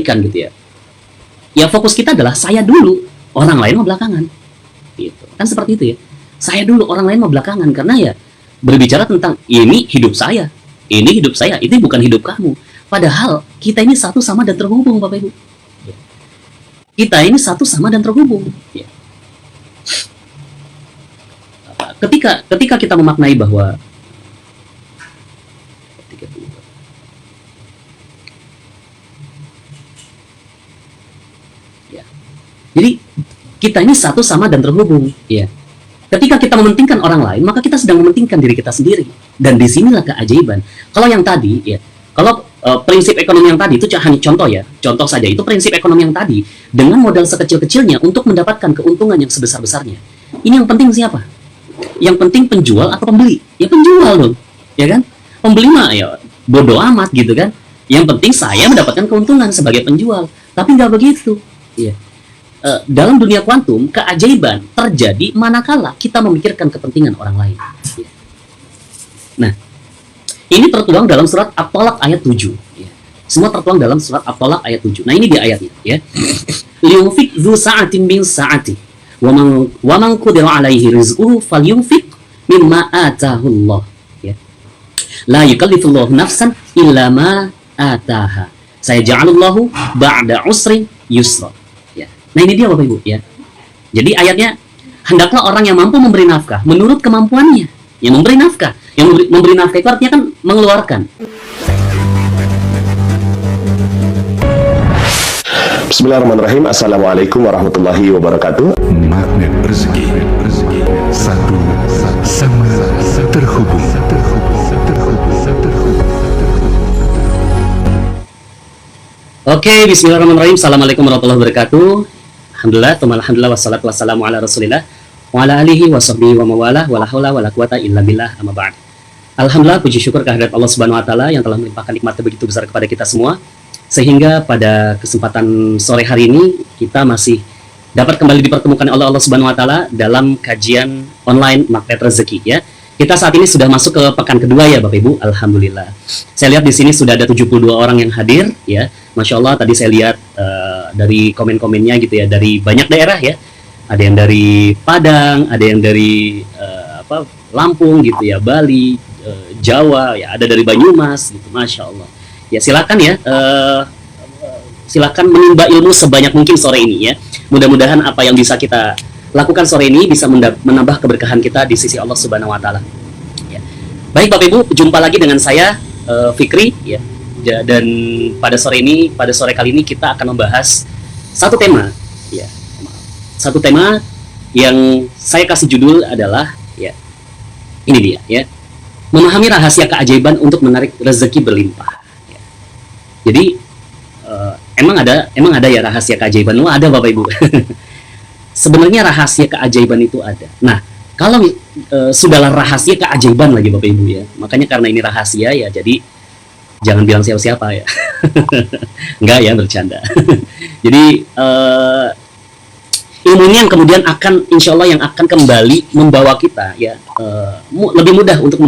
kan gitu ya. Ya fokus kita adalah saya dulu, orang lain mau belakangan. Gitu. Kan seperti itu ya. Saya dulu, orang lain mau belakangan, karena ya berbicara tentang ini hidup saya, ini bukan hidup kamu. Padahal kita ini satu sama dan terhubung, Bapak Ibu. Kita ini satu sama dan terhubung. Ya. Ketika kita memaknai bahwa ya. Jadi kita ini satu sama dan terhubung, ya. Ketika kita mementingkan orang lain, maka kita sedang mementingkan diri kita sendiri. Dan disinilah keajaiban. Kalau yang tadi, ya, kalau prinsip ekonomi yang tadi itu hanya contoh ya, contoh saja, itu prinsip ekonomi yang tadi dengan modal sekecil-kecilnya untuk mendapatkan keuntungan yang sebesar-besarnya. Ini yang penting siapa? Yang penting penjual atau pembeli? Ya penjual dong, ya kan? Pembeli mah ya bodoh amat gitu kan. Yang penting saya mendapatkan keuntungan sebagai penjual. Tapi nggak begitu. Ya. Dalam dunia kuantum, keajaiban terjadi manakala kita memikirkan kepentingan orang lain. Ya. Nah, ini tertuang dalam surat At-Tolak ayat 7. Ya. Semua tertuang dalam surat At-Tolak ayat 7. Nah, ini di ayatnya. Ya. Liyunfik dzu sa'atin min sa'ati. Wa man qudira alaihi rizquhu falyunfik mimma atahu Allah. Ya. La yukallifullahu nafsan illa ma ataha. Sayaj'alullahu ba'da usrin yusra. Ya. Nah, ini dia Bapak Ibu ya. Jadi ayatnya, hendaklah orang yang mampu memberi nafkah menurut kemampuannya. Yang memberi nafkah. Yang memberi nafkah itu artinya kan mengeluarkan. Bismillahirrahmanirrahim. Assalamualaikum warahmatullahi wabarakatuh. Magnet rezeki. Satu sama terhubung. Oke, bismillahirrahmanirrahim. Assalamualaikum warahmatullahi wabarakatuh. Alhamdulillah, wassalatu wassalamu ala rasulillah wa ala alihi wa sahbihi wa mawalah wa la haula wa la quwata illa billah, amma ba'd. Alhamdulillah, puji syukur kehadirat Allah Subhanahu wa taala yang telah melimpahkan nikmat begitu besar kepada kita semua, sehingga pada kesempatan sore hari ini kita masih dapat kembali dipertemukan oleh Allah Subhanahu wa taala dalam kajian online Magnet Rezeki ya. Kita saat ini sudah masuk ke pekan kedua ya Bapak Ibu, alhamdulillah. Saya lihat di sini sudah ada 72 orang yang hadir ya. Masya Allah, tadi saya lihat dari komen-komennya gitu ya, dari banyak daerah ya. Ada yang dari Padang, ada yang dari Lampung gitu ya, Bali, Jawa ya, ada dari Banyumas gitu, Masya Allah. Ya silakan ya, silakan menimba ilmu sebanyak mungkin sore ini ya. Mudah-mudahan apa yang bisa kita lakukan sore ini bisa menambah keberkahan kita di sisi Allah Subhanahu wa taala. Ya. Baik Bapak Ibu, jumpa lagi dengan saya Fikri ya. Dan pada sore kali ini kita akan membahas satu tema ya. Satu tema yang saya kasih judul adalah ya. Ini dia ya. Memahami rahasia keajaiban untuk menarik rezeki berlimpah. Ya. Jadi emang ada ya rahasia keajaiban? Wah, ada Bapak Ibu. Sebenarnya rahasia keajaiban itu ada. Nah, kalau sudahlah rahasia keajaiban lagi Bapak Ibu ya. Makanya karena ini rahasia ya, jadi jangan bilang siapa-siapa ya. Enggak ya, bercanda. Jadi ilmunya yang kemudian akan, insya Allah yang akan kembali membawa kita ya lebih mudah untuk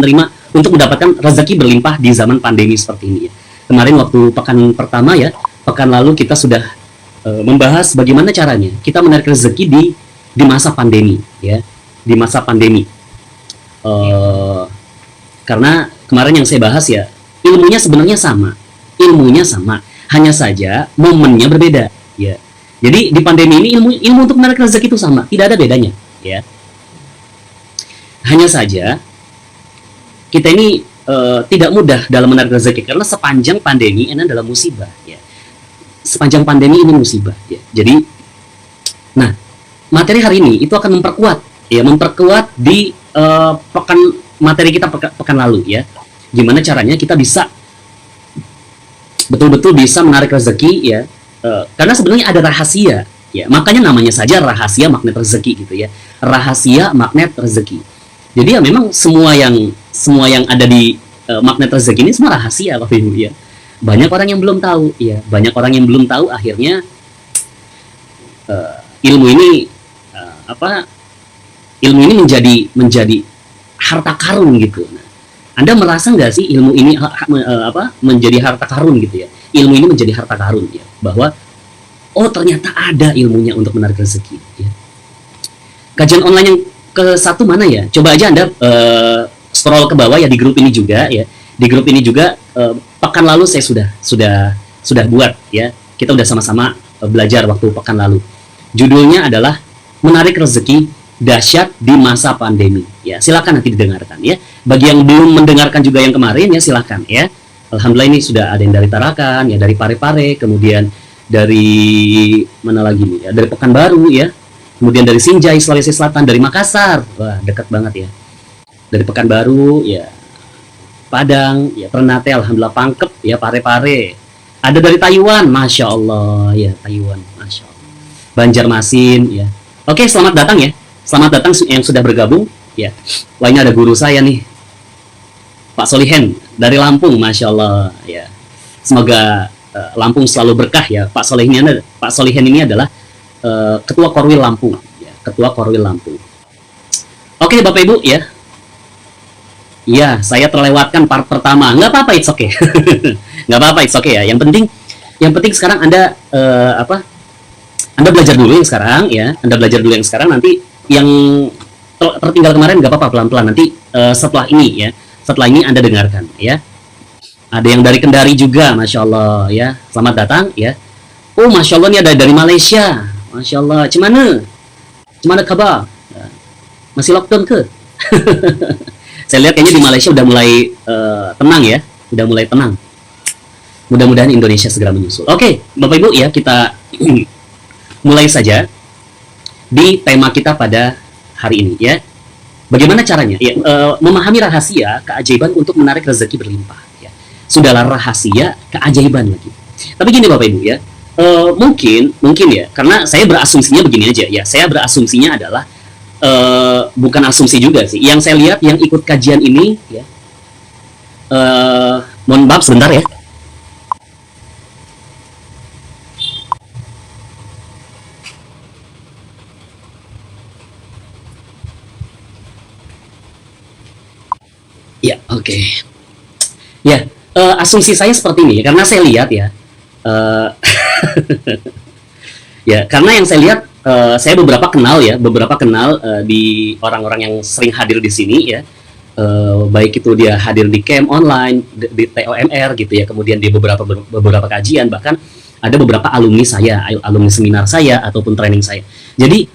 mendapatkan rezeki berlimpah di zaman pandemi seperti ini ya. Kemarin waktu pekan pertama ya, pekan lalu kita sudah membahas bagaimana caranya kita menarik rezeki di masa pandemi ya, di masa pandemi. Karena kemarin yang saya bahas ya, ilmunya sebenarnya sama, hanya saja momennya berbeda ya. Jadi di pandemi ini ilmu untuk menarik rezeki itu sama, tidak ada bedanya ya. Hanya saja kita ini tidak mudah dalam menarik rezeki karena sepanjang pandemi ini adalah musibah ya. Sepanjang pandemi ini musibah ya. Jadi nah, materi hari ini itu akan memperkuat di materi kita pekan lalu ya. Gimana caranya kita bisa betul-betul bisa menarik rezeki ya. Karena sebenarnya ada rahasia ya. Makanya namanya saja rahasia magnet rezeki gitu ya. Rahasia magnet rezeki. Jadi ya memang semua yang ada di magnet rezeki ini semua rahasia Bapak Ibu ya. Banyak orang yang belum tahu ya, akhirnya ilmu ini menjadi harta karun gitu. Nah, Anda merasa nggak sih ilmu ini menjadi harta karun gitu ya? ilmu ini menjadi harta karun ya, bahwa oh ternyata ada ilmunya untuk menarik rezeki ya. Kajian online yang ke satu mana ya? Coba aja Anda scroll ke bawah ya, di grup ini juga ya. Di grup ini juga pekan lalu saya sudah buat ya. Kita udah sama-sama belajar waktu pekan lalu. Judulnya adalah menarik rezeki dahsyat di masa pandemi ya. Silakan nanti didengarkan ya. Bagi yang belum mendengarkan juga yang kemarin ya, silakan ya. Alhamdulillah ini sudah ada yang dari Tarakan ya, dari Parepare, kemudian dari mana lagi nih ya, dari Pekanbaru ya, kemudian dari Sinjai Sulawesi Selatan, dari Makassar, wah dekat banget ya, dari Pekanbaru ya, Padang ya, Ternate, alhamdulillah, Pangkep ya, Parepare, ada dari Taiwan, masya Allah ya, Taiwan, masya Allah, Banjarmasin ya. Oke, selamat datang ya, selamat datang yang sudah bergabung ya. Wah, ini ada guru saya nih, Pak Solihen dari Lampung, masya Allah ya. Semoga Lampung selalu berkah ya. Pak Solihen ini adalah Ketua Korwil Lampung ya, Ketua Korwil Lampung. Oke Bapak Ibu ya. Iya, saya terlewatkan part pertama. Nggak apa-apa, it's okay. Nggak apa-apa, it's okay ya. Yang penting sekarang Anda Anda belajar dulu yang sekarang ya. Anda belajar dulu yang sekarang, nanti yang tertinggal kemarin nggak apa-apa, pelan-pelan nanti setelah ini ya. Setelah ini Anda dengarkan ya. Ada yang dari Kendari juga, masya Allah ya. Selamat datang ya. Oh, masya Allah, ini ada dari Malaysia, masya Allah. Cemana kabar? Masih lockdown ke? Saya lihat kayaknya di Malaysia udah mulai tenang ya, udah mulai tenang. Mudah-mudahan Indonesia segera menyusul. Oke, Bapak Ibu ya, kita mulai saja di tema kita pada hari ini ya. Bagaimana caranya? Ya, memahami rahasia keajaiban untuk menarik rezeki berlimpah. Ya. Sudahlah rahasia keajaiban lagi. Tapi gini Bapak Ibu ya, mungkin ya, karena saya berasumsinya begini aja ya. Saya berasumsinya adalah bukan asumsi juga sih. Yang saya lihat yang ikut kajian ini ya, mohon maaf sebentar ya. Ya, oke. Ya, asumsi saya seperti ini, karena saya lihat ya, ya, karena yang saya lihat, saya beberapa kenal di orang-orang yang sering hadir di sini ya, baik itu dia hadir di camp online, di TOMR gitu ya, kemudian di beberapa kajian, bahkan ada beberapa alumni saya, alumni seminar saya ataupun training saya. Jadi,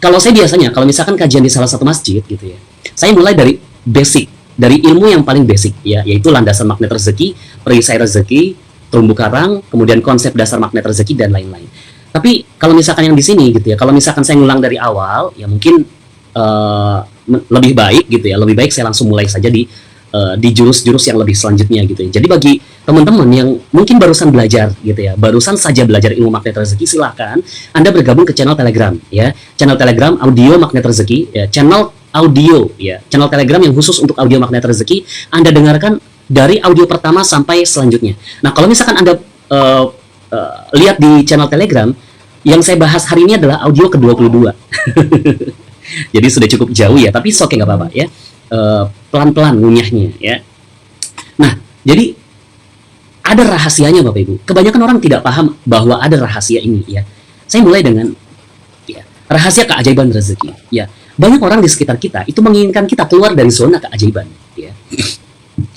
kalau saya biasanya, kalau misalkan kajian di salah satu masjid gitu ya, saya mulai dari basic, dari ilmu yang paling basic ya, yaitu landasan magnet rezeki, perisai rezeki, terumbu karang, kemudian konsep dasar magnet rezeki dan lain-lain. Tapi kalau misalkan yang di sini gitu ya, kalau misalkan saya ngulang dari awal, ya mungkin lebih baik gitu ya, lebih baik saya langsung mulai saja di jurus-jurus yang lebih selanjutnya gitu ya. Jadi bagi teman-teman yang mungkin barusan belajar gitu ya, barusan saja belajar ilmu magnet rezeki, silahkan Anda bergabung ke channel Telegram ya, channel Telegram audio magnet rezeki ya, channel audio ya, channel Telegram yang khusus untuk audio magnet rezeki. Anda dengarkan dari audio pertama sampai selanjutnya. Nah, kalau misalkan Anda lihat di channel Telegram, yang saya bahas hari ini adalah audio ke-22. Jadi sudah cukup jauh ya, tapi oke, nggak apa-apa ya. Pelan-pelan ngunyahnya ya. Nah, jadi ada rahasianya Bapak Ibu. Kebanyakan orang tidak paham bahwa ada rahasia ini ya. Saya mulai dengan ya, rahasia keajaiban rezeki ya. Banyak orang di sekitar kita itu menginginkan kita keluar dari zona keajaiban ya.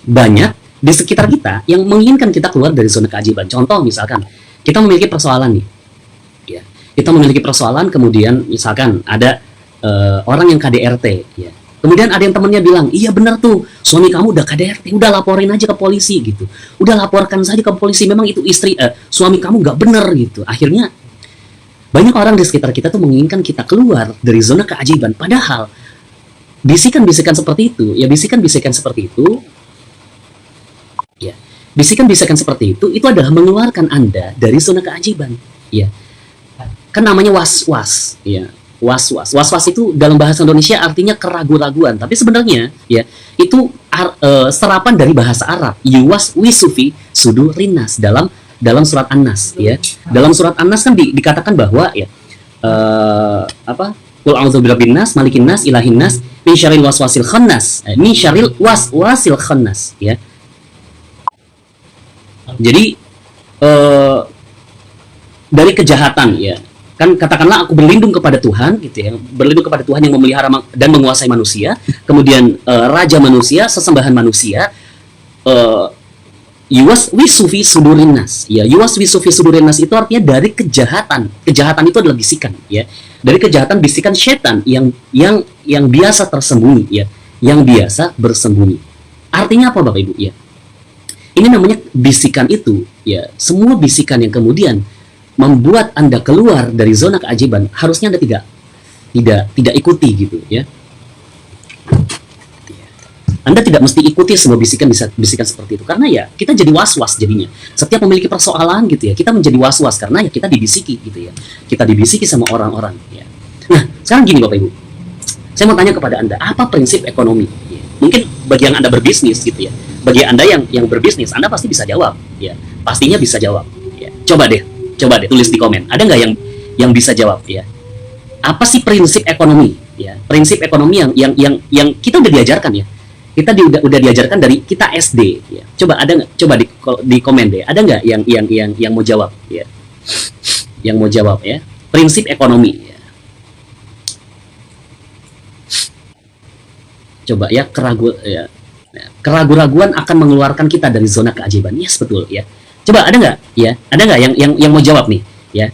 Banyak di sekitar kita yang menginginkan kita keluar dari zona keajaiban. Contoh misalkan kita memiliki persoalan nih ya. Kita memiliki persoalan, kemudian misalkan ada orang yang KDRT ya. Kemudian ada yang temannya bilang, iya benar tuh, suami kamu udah KDRT, udah laporin aja ke polisi gitu. Udah laporkan saja ke polisi, memang itu suami kamu nggak benar gitu. Akhirnya banyak orang di sekitar kita tuh menginginkan kita keluar dari zona keajaiban. Padahal bisikan-bisikan seperti itu, ya bisikan-bisikan seperti itu, ya bisikan-bisikan seperti itu adalah mengeluarkan Anda dari zona keajaiban. Ya, kan namanya was-was, ya. Was-was itu dalam bahasa Indonesia artinya keraguan-raguan, tapi sebenarnya ya itu serapan dari bahasa Arab, yuwas wisufi sudurinas, dalam surat An-Nas ya. Dalam surat An-Nas kan dikatakan bahwa ya qul a'udzu birabbin nas, malikin nas, ilahin nas, min syarril waswasil khannas. Min syarril waswasil khannas ya. Jadi eh, dari kejahatan ya, kan katakanlah aku berlindung kepada Tuhan gitu ya, berlindung kepada Tuhan yang memelihara dan menguasai manusia, kemudian raja manusia, sesembahan manusia, eh, yuwas wisufi sudurinas ya, yuwas wisufi sudurinas itu artinya dari kejahatan. Kejahatan itu adalah bisikan ya, dari kejahatan bisikan setan yang biasa tersembunyi ya, yang biasa bersembunyi. Artinya apa Bapak Ibu ya? Ini namanya bisikan itu ya, semua bisikan yang kemudian membuat Anda keluar dari zona keajaiban, harusnya Anda tidak ikuti gitu ya. Anda tidak mesti ikuti semua bisikan seperti itu, karena ya kita jadi was-was jadinya. Setiap memiliki persoalan gitu ya, kita menjadi was-was karena ya kita dibisiki gitu ya. Kita dibisiki sama orang-orang ya. Nah, sekarang gini Bapak Ibu. Saya mau tanya kepada Anda, apa prinsip ekonomi? Ya, mungkin bagi yang Anda berbisnis gitu ya. Bagi Anda yang berbisnis, Anda pasti bisa jawab ya. Pastinya bisa jawab ya. Coba deh tulis di komen. Ada nggak yang bisa jawab ya? Apa sih prinsip ekonomi ya? Prinsip ekonomi yang kita udah diajarkan ya. Kita udah diajarkan dari kita SD ya. Coba ada nggak? Coba di komen deh. Ada nggak yang mau jawab ya? Yang mau jawab ya? Prinsip ekonomi ya. Coba ya, keraguan-raguan akan mengeluarkan kita dari zona keajaiban. Yes, betul ya. Coba ada nggak ya? Ada nggak yang mau jawab nih ya?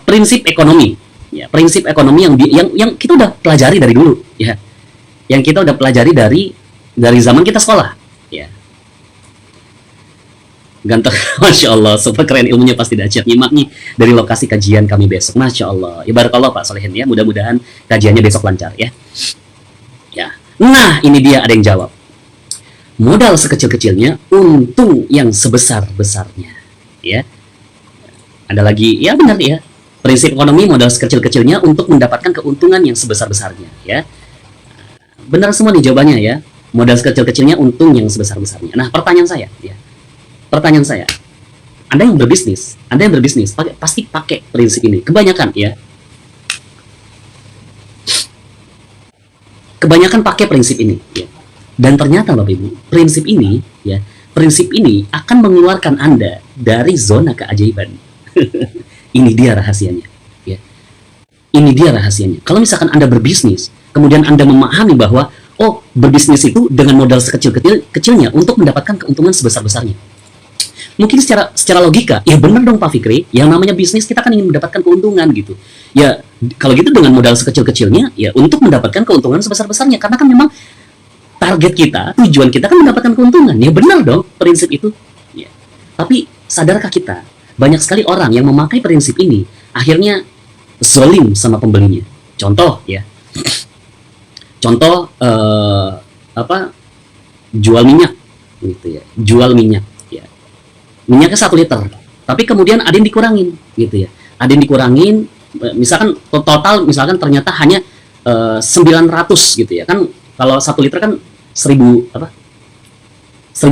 Prinsip ekonomi ya, prinsip ekonomi yang kita udah pelajari dari dulu ya, yang kita udah pelajari dari zaman kita sekolah ya. Ganteng. Masya Allah, super keren ilmunya, pasti dahsyat. Nyimak nih dari lokasi kajian kami besok. Masya Allah, Barakallah Pak Solehin ya, mudah-mudahan kajiannya besok lancar ya. Nah ini dia, ada yang jawab. Modal sekecil-kecilnya, untung yang sebesar-besarnya ya. Ada lagi ya, benar ya, prinsip ekonomi modal sekecil-kecilnya untuk mendapatkan keuntungan yang sebesar-besarnya ya. Benar semua nih jawabannya ya, modal sekecil-kecilnya, untung yang sebesar-besarnya. Nah pertanyaan saya ya, Anda yang berbisnis pasti pakai prinsip ini, kebanyakan ya. Kebanyakan pakai prinsip ini ya. Dan ternyata Bapak Ibu, prinsip ini akan mengeluarkan Anda dari zona keajaiban. Ini dia rahasianya ya. Ini dia rahasianya. Kalau misalkan Anda berbisnis, kemudian Anda memahami bahwa oh, berbisnis itu dengan modal sekecil-kecilnya untuk mendapatkan keuntungan sebesar-besarnya. Mungkin secara logika, ya benar dong Pak Fikri, yang namanya bisnis kita kan ingin mendapatkan keuntungan gitu. Ya, kalau gitu dengan modal sekecil-kecilnya, ya untuk mendapatkan keuntungan sebesar-besarnya. Karena kan memang target kita, tujuan kita kan mendapatkan keuntungan. Ya benar dong prinsip itu. Ya. Tapi sadarkah kita, banyak sekali orang yang memakai prinsip ini, akhirnya zolim sama pembelinya. Contoh ya, jual minyak gitu ya, jual minyak. Minyaknya 1 liter, tapi kemudian ada yang dikurangin gitu ya, ada yang dikurangin, misalkan total ternyata hanya 900 gitu ya, kan kalau 1 liter kan 1000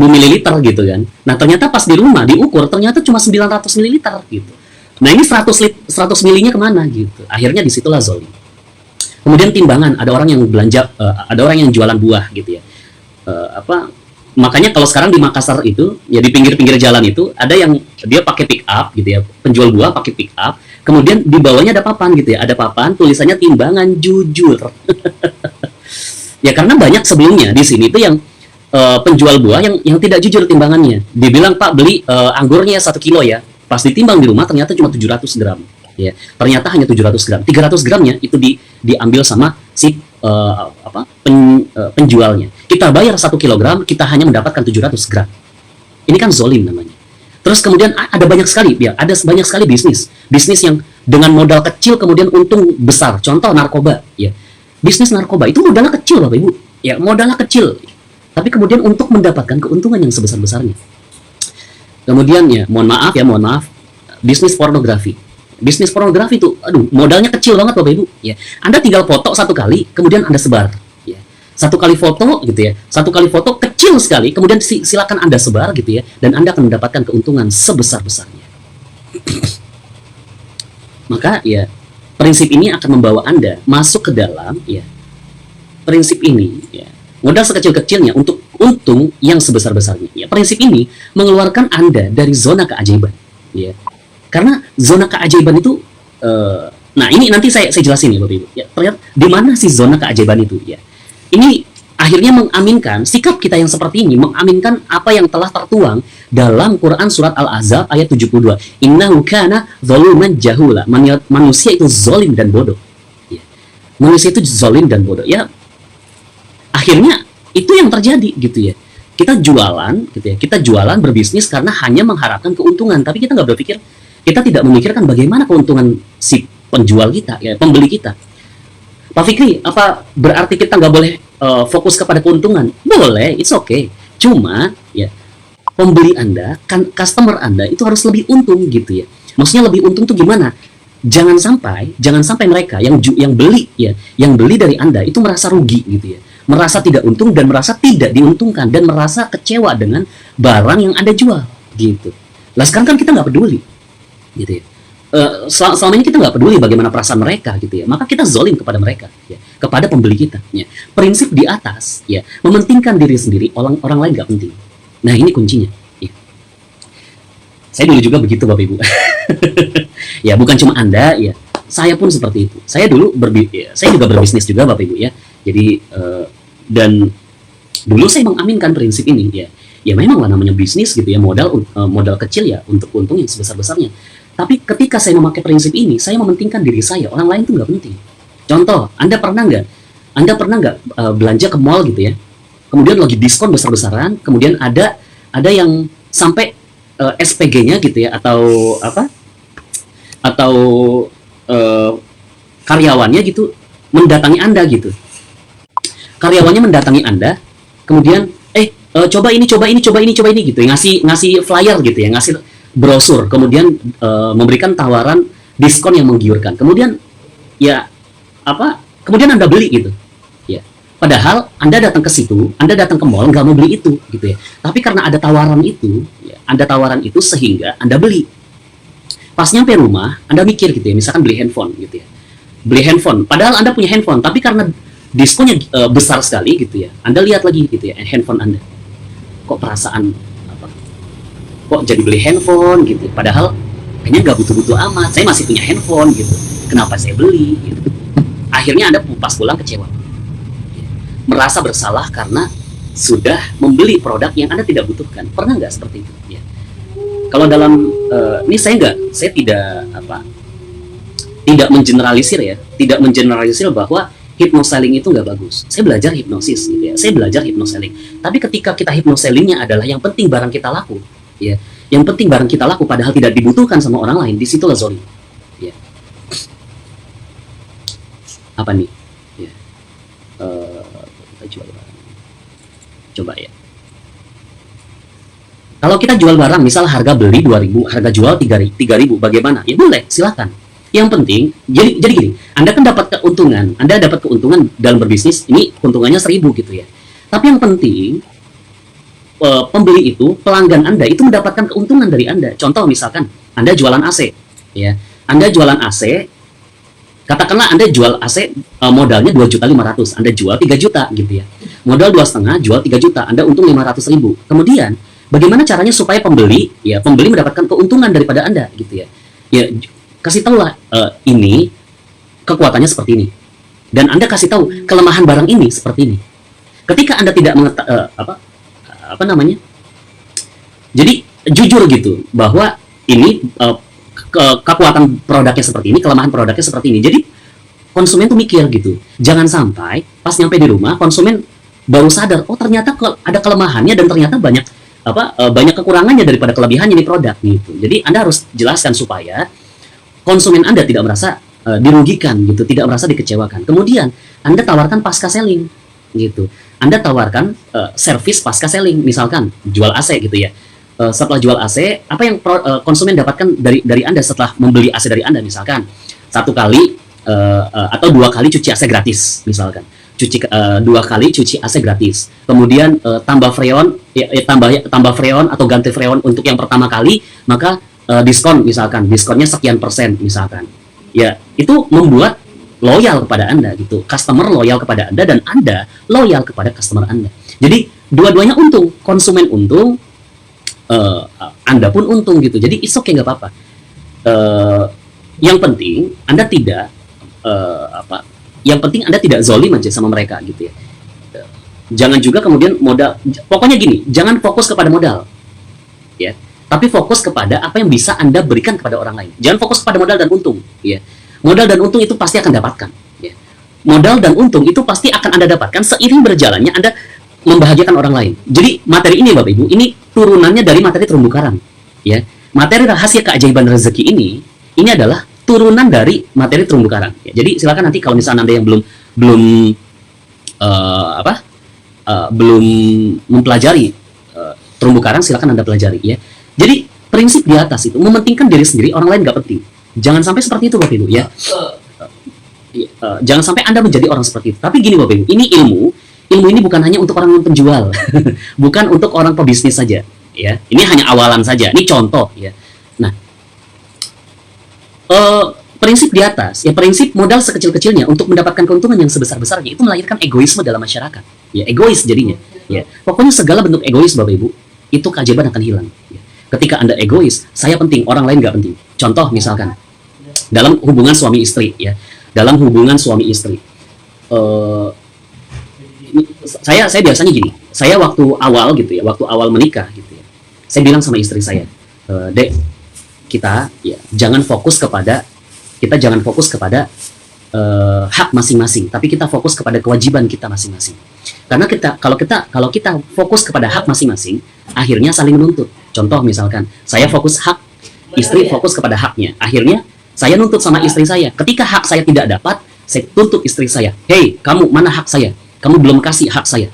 mililiter gitu kan. Nah ternyata pas di rumah diukur ternyata cuma 900 mililiter gitu. Nah ini 100 milinya kemana gitu, akhirnya disitulah zolim. Kemudian timbangan, ada orang yang belanja, ada orang yang jualan buah gitu ya, makanya kalau sekarang di Makassar itu ya, di pinggir-pinggir jalan itu ada yang dia pakai pick up gitu ya, penjual buah pakai pick up, kemudian di bawahnya ada papan gitu ya, ada papan tulisannya timbangan jujur. Ya karena banyak sebelumnya di sini itu yang penjual buah yang tidak jujur timbangannya. Dibilang Pak beli anggurnya 1 kilo ya, pas ditimbang di rumah ternyata cuma 700 gram ya, ternyata hanya 700 gram, 300 gramnya itu diambil sama si penjualnya. Kita bayar 1 kilogram, kita hanya mendapatkan 700 gram. Ini kan zolim namanya. Terus kemudian ada banyak sekali bisnis yang dengan modal kecil kemudian untung besar. Contoh narkoba ya. Bisnis narkoba itu modalnya kecil Bapak Ibu. Ya, modalnya kecil. Tapi kemudian untuk mendapatkan keuntungan yang sebesar-besarnya. Kemudian ya, mohon maaf, bisnis pornografi. Bisnis pornografi itu, modalnya kecil banget Bapak Ibu. Ya, Anda tinggal foto 1 kali, kemudian Anda sebar. Ya, 1 kali foto gitu ya, 1 kali foto kecil sekali, kemudian silakan Anda sebar gitu ya, dan Anda akan mendapatkan keuntungan sebesar-besarnya. Maka ya, prinsip ini akan membawa Anda masuk ke dalam ya, prinsip ini ya, modal sekecil-kecilnya untuk untung yang sebesar-besarnya. Ya, prinsip ini mengeluarkan Anda dari zona keajaiban. Ya. Karena zona keajaiban itu, nah ini nanti saya jelasin ya Bapak Ibu. Ya, ternyata di mana sih zona keajaiban itu? Ya, ini akhirnya mengaminkan sikap kita yang seperti ini, mengaminkan apa yang telah tertuang dalam Quran surat Al-Ahzab ayat 72. Innahu kana zaluman jahula. Manusia itu zalim dan bodoh. Ya. Manusia itu zalim dan bodoh. Ya, akhirnya itu yang terjadi gitu ya. Kita jualan gitu ya. Kita jualan berbisnis karena hanya mengharapkan keuntungan, tapi kita nggak berpikir, kita tidak memikirkan bagaimana keuntungan si penjual kita, ya, pembeli kita. Pak Fikri, apa berarti kita nggak boleh fokus kepada keuntungan? Boleh, it's okay. Cuma ya pembeli Anda, customer Anda itu harus lebih untung gitu ya. Maksudnya lebih untung tuh gimana? Jangan sampai mereka yang beli ya, yang beli dari Anda itu merasa rugi gitu ya. Merasa tidak untung dan merasa tidak diuntungkan dan merasa kecewa dengan barang yang Anda jual gitu. Lah sekarang kan kita nggak peduli gitu ya. Selama ini kita nggak peduli bagaimana perasaan mereka gitu ya, maka kita zolim kepada mereka ya, kepada pembeli kita ya. Prinsip di atas ya, mementingkan diri sendiri, orang lain nggak penting. Nah ini kuncinya ya. Saya dulu juga begitu Bapak Ibu. Ya bukan cuma Anda ya, saya pun seperti itu. Saya dulu saya juga berbisnis juga Bapak Ibu ya. Jadi dan dulu saya mengaminkan prinsip ini ya. Ya memang lah namanya bisnis gitu ya, modal kecil ya untuk untung yang sebesar-besarnya. Tapi ketika saya memakai prinsip ini, saya mementingkan diri saya, orang lain itu nggak penting. Contoh, Anda pernah nggak belanja ke mall gitu ya, kemudian lagi diskon besar-besaran, kemudian ada yang sampai SPG-nya gitu ya, atau karyawannya gitu mendatangi Anda gitu. Karyawannya mendatangi Anda, kemudian coba ini gitu, ngasih flyer gitu ya, ngasih brosur, kemudian memberikan tawaran diskon yang menggiurkan. Kemudian kemudian Anda beli gitu. Ya. Padahal Anda datang ke situ, Anda datang ke mall nggak mau beli itu gitu ya. Tapi karena ada tawaran itu, sehingga Anda beli. Pas nyampe rumah, Anda mikir gitu ya, misalkan beli handphone gitu ya. Beli handphone, padahal Anda punya handphone, tapi karena diskonnya besar sekali gitu ya. Anda lihat lagi gitu ya, handphone Anda. Kok perasaan kok jadi beli handphone gitu, padahal kayaknya nggak butuh-butuh amat, saya masih punya handphone gitu, kenapa saya beli gitu. Akhirnya Anda pas pulang kecewa, merasa bersalah karena sudah membeli produk yang Anda tidak butuhkan. Pernah nggak seperti itu ya? Kalau dalam ini saya tidak mengeneralisir bahwa hypnoselling itu nggak bagus. Saya belajar hipnosis gitu ya, saya belajar hypnoselling. Tapi ketika kita hypnosellingnya adalah yang penting barang kita laku ya, yang penting barang kita laku padahal tidak dibutuhkan sama orang lain, disitulah zolim ya. Apa nih ya, kita jual barang, coba ya, kalau kita jual barang misal harga beli 2.000, harga jual 3.000, bagaimana ya, boleh silakan. Yang penting jadi gini, Anda kan dapat keuntungan dalam berbisnis ini, keuntungannya 1.000 gitu ya, tapi yang penting pembeli itu, pelanggan Anda itu mendapatkan keuntungan dari Anda. Contoh misalkan Anda jualan AC ya, Anda jualan AC, katakanlah Anda jual AC modalnya 2.500.000, Anda jual 3 juta gitu ya, modal 2,5, jual 3 juta, Anda untung 500.000. Kemudian bagaimana caranya supaya pembeli mendapatkan keuntungan daripada Anda gitu ya, ya kasih tahulah ini kekuatannya seperti ini, dan Anda kasih tahu kelemahan barang ini seperti ini. Ketika Anda tidak jadi jujur gitu bahwa ini kekuatan produknya seperti ini, kelemahan produknya seperti ini. Jadi konsumen tuh mikir gitu. Jangan sampai pas nyampe di rumah konsumen baru sadar, oh ternyata ada kelemahannya dan ternyata banyak kekurangannya daripada kelebihannya di produk gitu. Jadi Anda harus jelaskan supaya konsumen Anda tidak merasa dirugikan gitu, tidak merasa dikecewakan. Kemudian Anda tawarkan pasca selling gitu. Anda tawarkan service pasca selling, misalkan jual AC gitu ya. Setelah jual AC, apa yang konsumen dapatkan dari Anda setelah membeli AC dari Anda, misalkan 1 kali atau 2 kali cuci AC gratis, misalkan 2 kali cuci AC gratis. Kemudian tambah freon, tambah freon atau ganti freon untuk yang pertama kali, maka diskon, misalkan diskonnya sekian persen misalkan. Ya itu membuat loyal kepada Anda gitu, customer loyal kepada Anda dan Anda loyal kepada customer Anda. Jadi dua-duanya untung, konsumen untung, Anda pun untung gitu. Jadi it's okay, nggak apa-apa. Yang penting Anda tidak yang penting Anda tidak zolim aja sama mereka gitu ya. Jangan juga kemudian modal, pokoknya gini, jangan fokus kepada modal, ya. Tapi fokus kepada apa yang bisa Anda berikan kepada orang lain. Jangan fokus kepada modal dan untung, ya. Modal dan untung itu pasti akan dapatkan, ya. Modal dan untung itu pasti akan Anda dapatkan seiring berjalannya Anda membahagiakan orang lain. Jadi materi ini Bapak Ibu, ini turunannya dari materi terumbu karang, ya. Materi rahasia keajaiban rezeki ini adalah turunan dari materi terumbu karang. Ya. Jadi silakan nanti kalau misalnya Anda yang belum mempelajari terumbu karang, silakan Anda pelajari ya. Jadi prinsip di atas itu mementingkan diri sendiri, orang lain nggak penting. Jangan sampai seperti itu Bapak Ibu ya. Jangan sampai Anda menjadi orang seperti itu. Tapi gini Bapak Ibu, ini ilmu ini bukan hanya untuk orang penjual, bukan untuk orang pebisnis saja ya. Ini hanya awalan saja. Ini contoh ya. Nah, prinsip di atas, ya prinsip modal sekecil-kecilnya untuk mendapatkan keuntungan yang sebesar-besarnya itu melahirkan egoisme dalam masyarakat. Ya, egois jadinya. Ya, pokoknya segala bentuk egois Bapak Ibu, itu keajaiban akan hilang. Ya. Ketika Anda egois, saya penting, orang lain nggak penting. Contoh misalkan, dalam hubungan suami istri, ya, dalam hubungan suami istri, saya biasanya gini, saya waktu awal gitu ya, waktu awal menikah gitu ya, saya bilang sama istri saya, Dek, kita jangan fokus kepada hak masing-masing, tapi kita fokus kepada kewajiban kita masing-masing. Karena kalau kita fokus kepada hak masing-masing, akhirnya saling menuntut. Contoh misalkan, saya fokus hak, istri fokus kepada haknya. Akhirnya saya nuntut sama istri saya. Ketika hak saya tidak dapat, saya tuntut istri saya. Hei, kamu mana hak saya? Kamu belum kasih hak saya.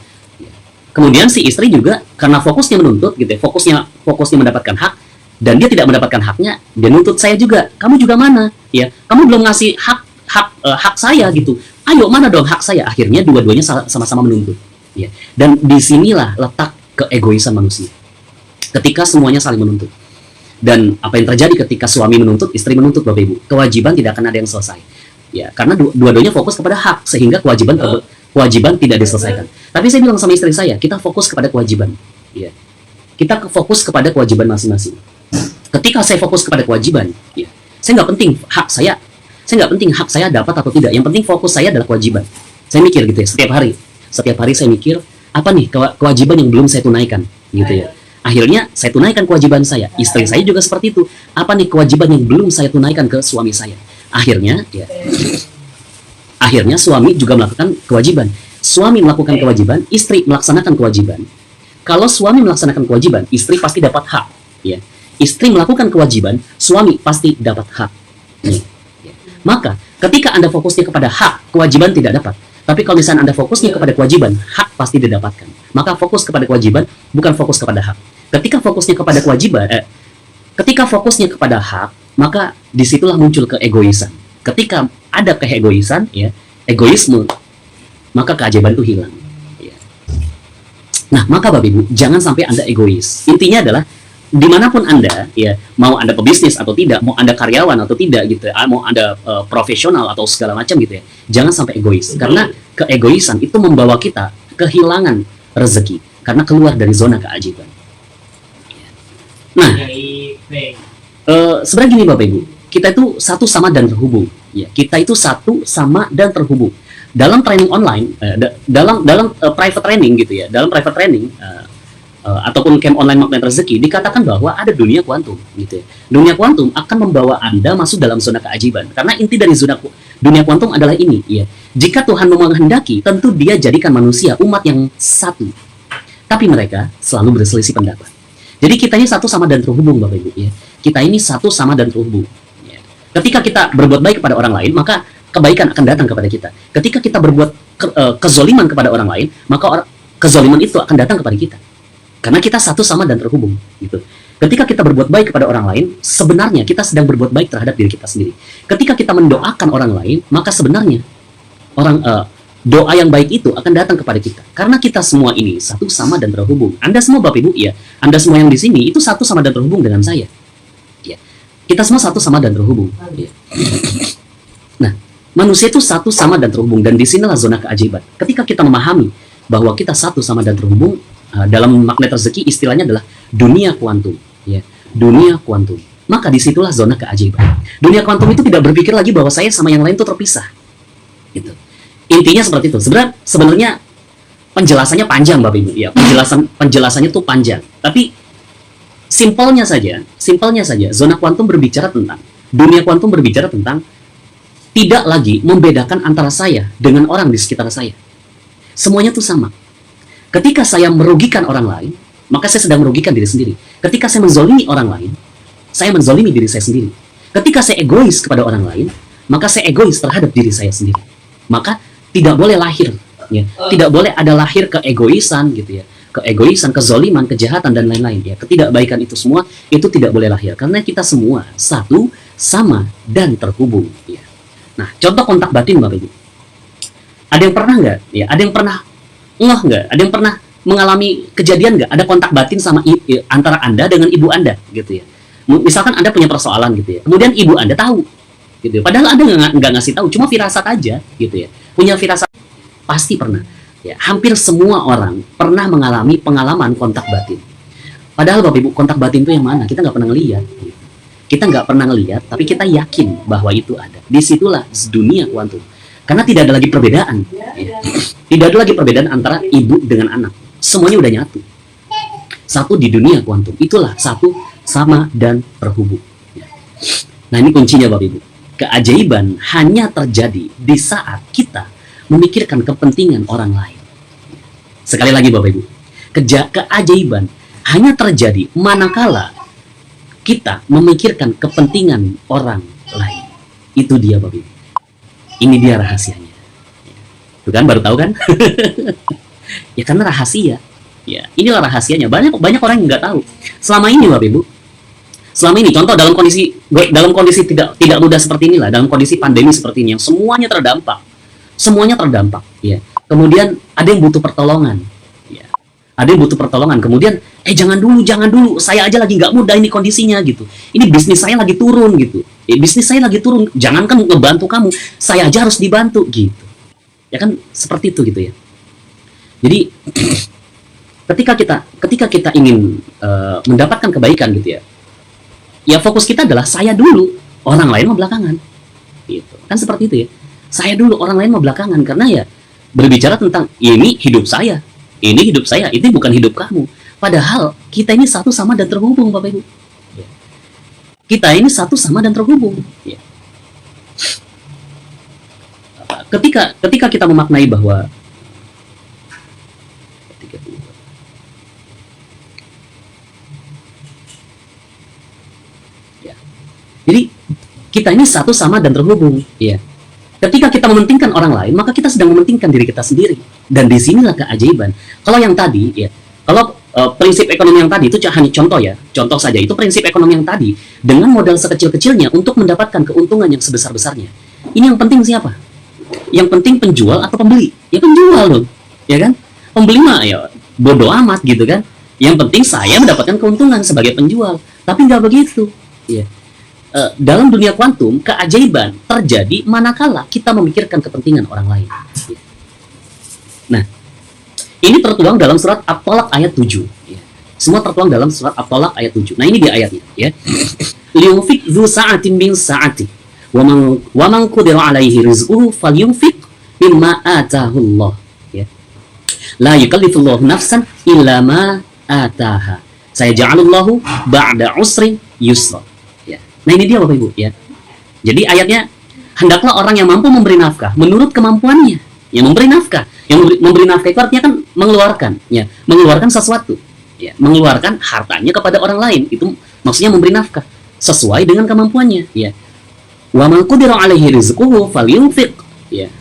Kemudian si istri juga karena fokusnya menuntut gitu ya, fokusnya mendapatkan hak, dan dia tidak mendapatkan haknya, dia nuntut saya juga. Kamu juga mana? Ya, kamu belum ngasih hak saya gitu. Ayo mana dong hak saya? Akhirnya dua-duanya sama-sama menuntut. Ya. Dan disinilah letak keegoisan manusia. Ketika semuanya saling menuntut. Dan apa yang terjadi ketika suami menuntut, istri menuntut Bapak Ibu? Kewajiban tidak akan ada yang selesai. Ya, karena dua-duanya fokus kepada hak sehingga kewajiban tidak diselesaikan. Tapi saya bilang sama istri saya, kita fokus kepada kewajiban. Ya. Kita fokus kepada kewajiban masing-masing. Ketika saya fokus kepada kewajiban, ya, saya nggak penting hak saya dapat atau tidak. Yang penting fokus saya adalah kewajiban. Saya mikir gitu ya, setiap hari saya mikir apa nih kewajiban yang belum saya tunaikan, gitu ya. Akhirnya saya tunaikan kewajiban saya. Istri saya juga seperti itu. Apa nih kewajiban yang belum saya tunaikan ke suami saya? Akhirnya suami juga melakukan kewajiban. Suami melakukan kewajiban, istri melaksanakan kewajiban. Kalau suami melaksanakan kewajiban, istri pasti dapat hak. Ya. Istri melakukan kewajiban, suami pasti dapat hak. Nih. Ya. Maka ketika Anda fokusnya kepada hak, kewajiban tidak dapat. Tapi kalau misalnya Anda fokusnya kepada kewajiban, hak pasti didapatkan. Maka fokus kepada kewajiban, bukan fokus kepada hak. Ketika fokusnya kepada hak, maka disitulah muncul keegoisan. Ketika ada keegoisan, ya, egoisme, maka keajaiban itu hilang. Ya. Nah, maka Bapak Ibu, jangan sampai Anda egois. Intinya adalah dimanapun Anda, ya, mau Anda pebisnis atau tidak, mau Anda karyawan atau tidak, gitu, mau Anda profesional atau segala macam, gitu ya, jangan sampai egois. Karena keegoisan itu membawa kita kehilangan rezeki, karena keluar dari zona keajaiban. Nah, sebenarnya gini Bapak Ibu, kita itu satu sama dan terhubung. Ya, kita itu satu sama dan terhubung. Dalam training online, dalam private training gitu ya, dalam private training ataupun camp online magnet rezeki, dikatakan bahwa ada dunia kuantum gitu ya. Dunia kuantum akan membawa Anda masuk dalam zona keajaiban. Karena inti dari dunia kuantum adalah ini, ya. Jika Tuhan menghendaki, tentu Dia jadikan manusia umat yang satu. Tapi mereka selalu berselisih pendapat. Jadi kita ini satu sama dan terhubung Bapak Ibu ya. Kita ini satu sama dan terhubung. Ya. Ketika kita berbuat baik kepada orang lain, maka kebaikan akan datang kepada kita. Ketika kita berbuat kezoliman kepada orang lain, maka kezoliman itu akan datang kepada kita. Karena kita satu sama dan terhubung gitu. Ketika kita berbuat baik kepada orang lain, sebenarnya kita sedang berbuat baik terhadap diri kita sendiri. Ketika kita mendoakan orang lain, maka sebenarnya doa yang baik itu akan datang kepada kita. Karena kita semua ini satu sama dan terhubung. Anda semua Bapak Ibu ya, Anda semua yang di sini itu satu sama dan terhubung dengan saya. Ya. Kita semua satu sama dan terhubung. Ya. Nah, manusia itu satu sama dan terhubung, dan disinilah zona keajaiban. Ketika kita memahami bahwa kita satu sama dan terhubung, dalam magnet rezeki istilahnya adalah dunia kuantum, ya, dunia kuantum. Maka disitulah zona keajaiban. Dunia kuantum itu tidak berpikir lagi bahwa saya sama yang lain itu terpisah, gitu. Intinya seperti itu. Sebenarnya penjelasannya panjang, Bapak Ibu. Ya, penjelasannya tuh panjang. Tapi simpelnya saja, zona kuantum berbicara tentang, dunia kuantum berbicara tentang tidak lagi membedakan antara saya dengan orang di sekitar saya. Semuanya tuh sama. Ketika saya merugikan orang lain, maka saya sedang merugikan diri sendiri. Ketika saya menzolimi orang lain, saya menzolimi diri saya sendiri. Ketika saya egois kepada orang lain, maka saya egois terhadap diri saya sendiri. Maka tidak boleh lahir, ya. Tidak boleh ada lahir keegoisan, gitu ya. Keegoisan, kezoliman, kejahatan, dan lain-lain, ya. Ketidakbaikan itu semua, itu tidak boleh lahir. Karena kita semua satu, sama, dan terhubung, ya. Nah, contoh kontak batin, Bapak Ibu. Ada yang pernah nggak? Ya, ada yang pernah nggak? Ada yang pernah mengalami kejadian nggak? Ada kontak batin sama antara Anda dengan ibu Anda, gitu ya. Misalkan Anda punya persoalan, gitu ya. Kemudian ibu Anda tahu, gitu ya. Padahal Anda nggak ngasih tahu, cuma firasat aja, gitu ya. Punya firasat, pasti pernah. Ya, hampir semua orang pernah mengalami pengalaman kontak batin. Padahal Bapak Ibu, kontak batin itu yang mana? Kita nggak pernah ngelihat. Gitu. Kita nggak pernah ngelihat, tapi kita yakin bahwa itu ada. Disitulah dunia kuantum. Karena tidak ada lagi perbedaan. Ya. Tidak ada lagi perbedaan antara ibu dengan anak. Semuanya udah nyatu. Satu di dunia kuantum. Itulah satu, sama, dan terhubung. Ya. Nah, ini kuncinya Bapak Ibu. Keajaiban hanya terjadi di saat kita memikirkan kepentingan orang lain. Sekali lagi Bapak Ibu. Keajaiban hanya terjadi manakala kita memikirkan kepentingan orang lain. Itu dia Bapak Ibu. Ini dia rahasianya. Tuh kan, baru tahu kan? Ya karena rahasia. Ya, inilah rahasianya. Banyak orang yang nggak tahu. Selama ini Bapak Ibu, selama ini contoh dalam kondisi tidak mudah seperti inilah, dalam kondisi pandemi seperti ini yang semuanya terdampak. Ya. Kemudian ada yang butuh pertolongan. Ya. Ada yang butuh pertolongan. Kemudian jangan dulu. Saya aja lagi nggak mudah ini kondisinya gitu. Ini bisnis saya lagi turun gitu. Bisnis saya lagi turun. Jangankan ngebantu kamu, saya aja harus dibantu gitu. Ya kan seperti itu gitu ya. Jadi ketika kita ingin mendapatkan kebaikan gitu ya. Ya fokus kita adalah saya dulu, orang lain mau belakangan. Gitu. Kan seperti itu ya. Saya dulu, orang lain mau belakangan, karena ya berbicara tentang ini hidup saya, ini bukan hidup kamu. Padahal kita ini satu sama dan terhubung, Bapak Ibu. Ya. Kita ini satu sama dan terhubung. Ya. Ketika kita memaknai bahwa ya. Jadi kita ini satu sama dan terhubung. Ya. Ketika kita mementingkan orang lain, maka kita sedang mementingkan diri kita sendiri. Dan disinilah keajaiban. Kalau yang tadi, ya, kalau prinsip ekonomi yang tadi itu hanya contoh saja. Itu prinsip ekonomi yang tadi dengan modal sekecil-kecilnya untuk mendapatkan keuntungan yang sebesar-besarnya. Ini yang penting siapa? Yang penting penjual atau pembeli? Ya penjual loh, ya kan? Pembeli mah ya bodoh amat gitu kan. Yang penting saya mendapatkan keuntungan sebagai penjual. Tapi nggak begitu. Ya. Dalam dunia kuantum, keajaiban terjadi manakala kita memikirkan kepentingan orang lain. Nah, ini tertuang dalam surat At-Tolak ayat 7. Semua tertuang dalam surat At-Tolak ayat 7. Nah, ini dia ayatnya. Ya. Liyunfik dzu sa'atin min sa'ati wa man qudira 'alaihi rizquhu falyunfik mimma ataahu Allah. Ya. La yukallifullahu nafsan illa ma ataaha. Sayaj'alullahu ba'da usrin yusra. Nah ini dia Bapak Ibu ya. Jadi ayatnya, hendaklah orang yang mampu memberi nafkah menurut kemampuannya. Ya memberi nafkah. Yang memberi nafkah itu artinya kan mengeluarkan, ya, mengeluarkan sesuatu, ya, mengeluarkan hartanya kepada orang lain. Itu maksudnya memberi nafkah sesuai dengan kemampuannya, ya. Wa man qudira 'alaihi rizquhu falyunfiq, ya.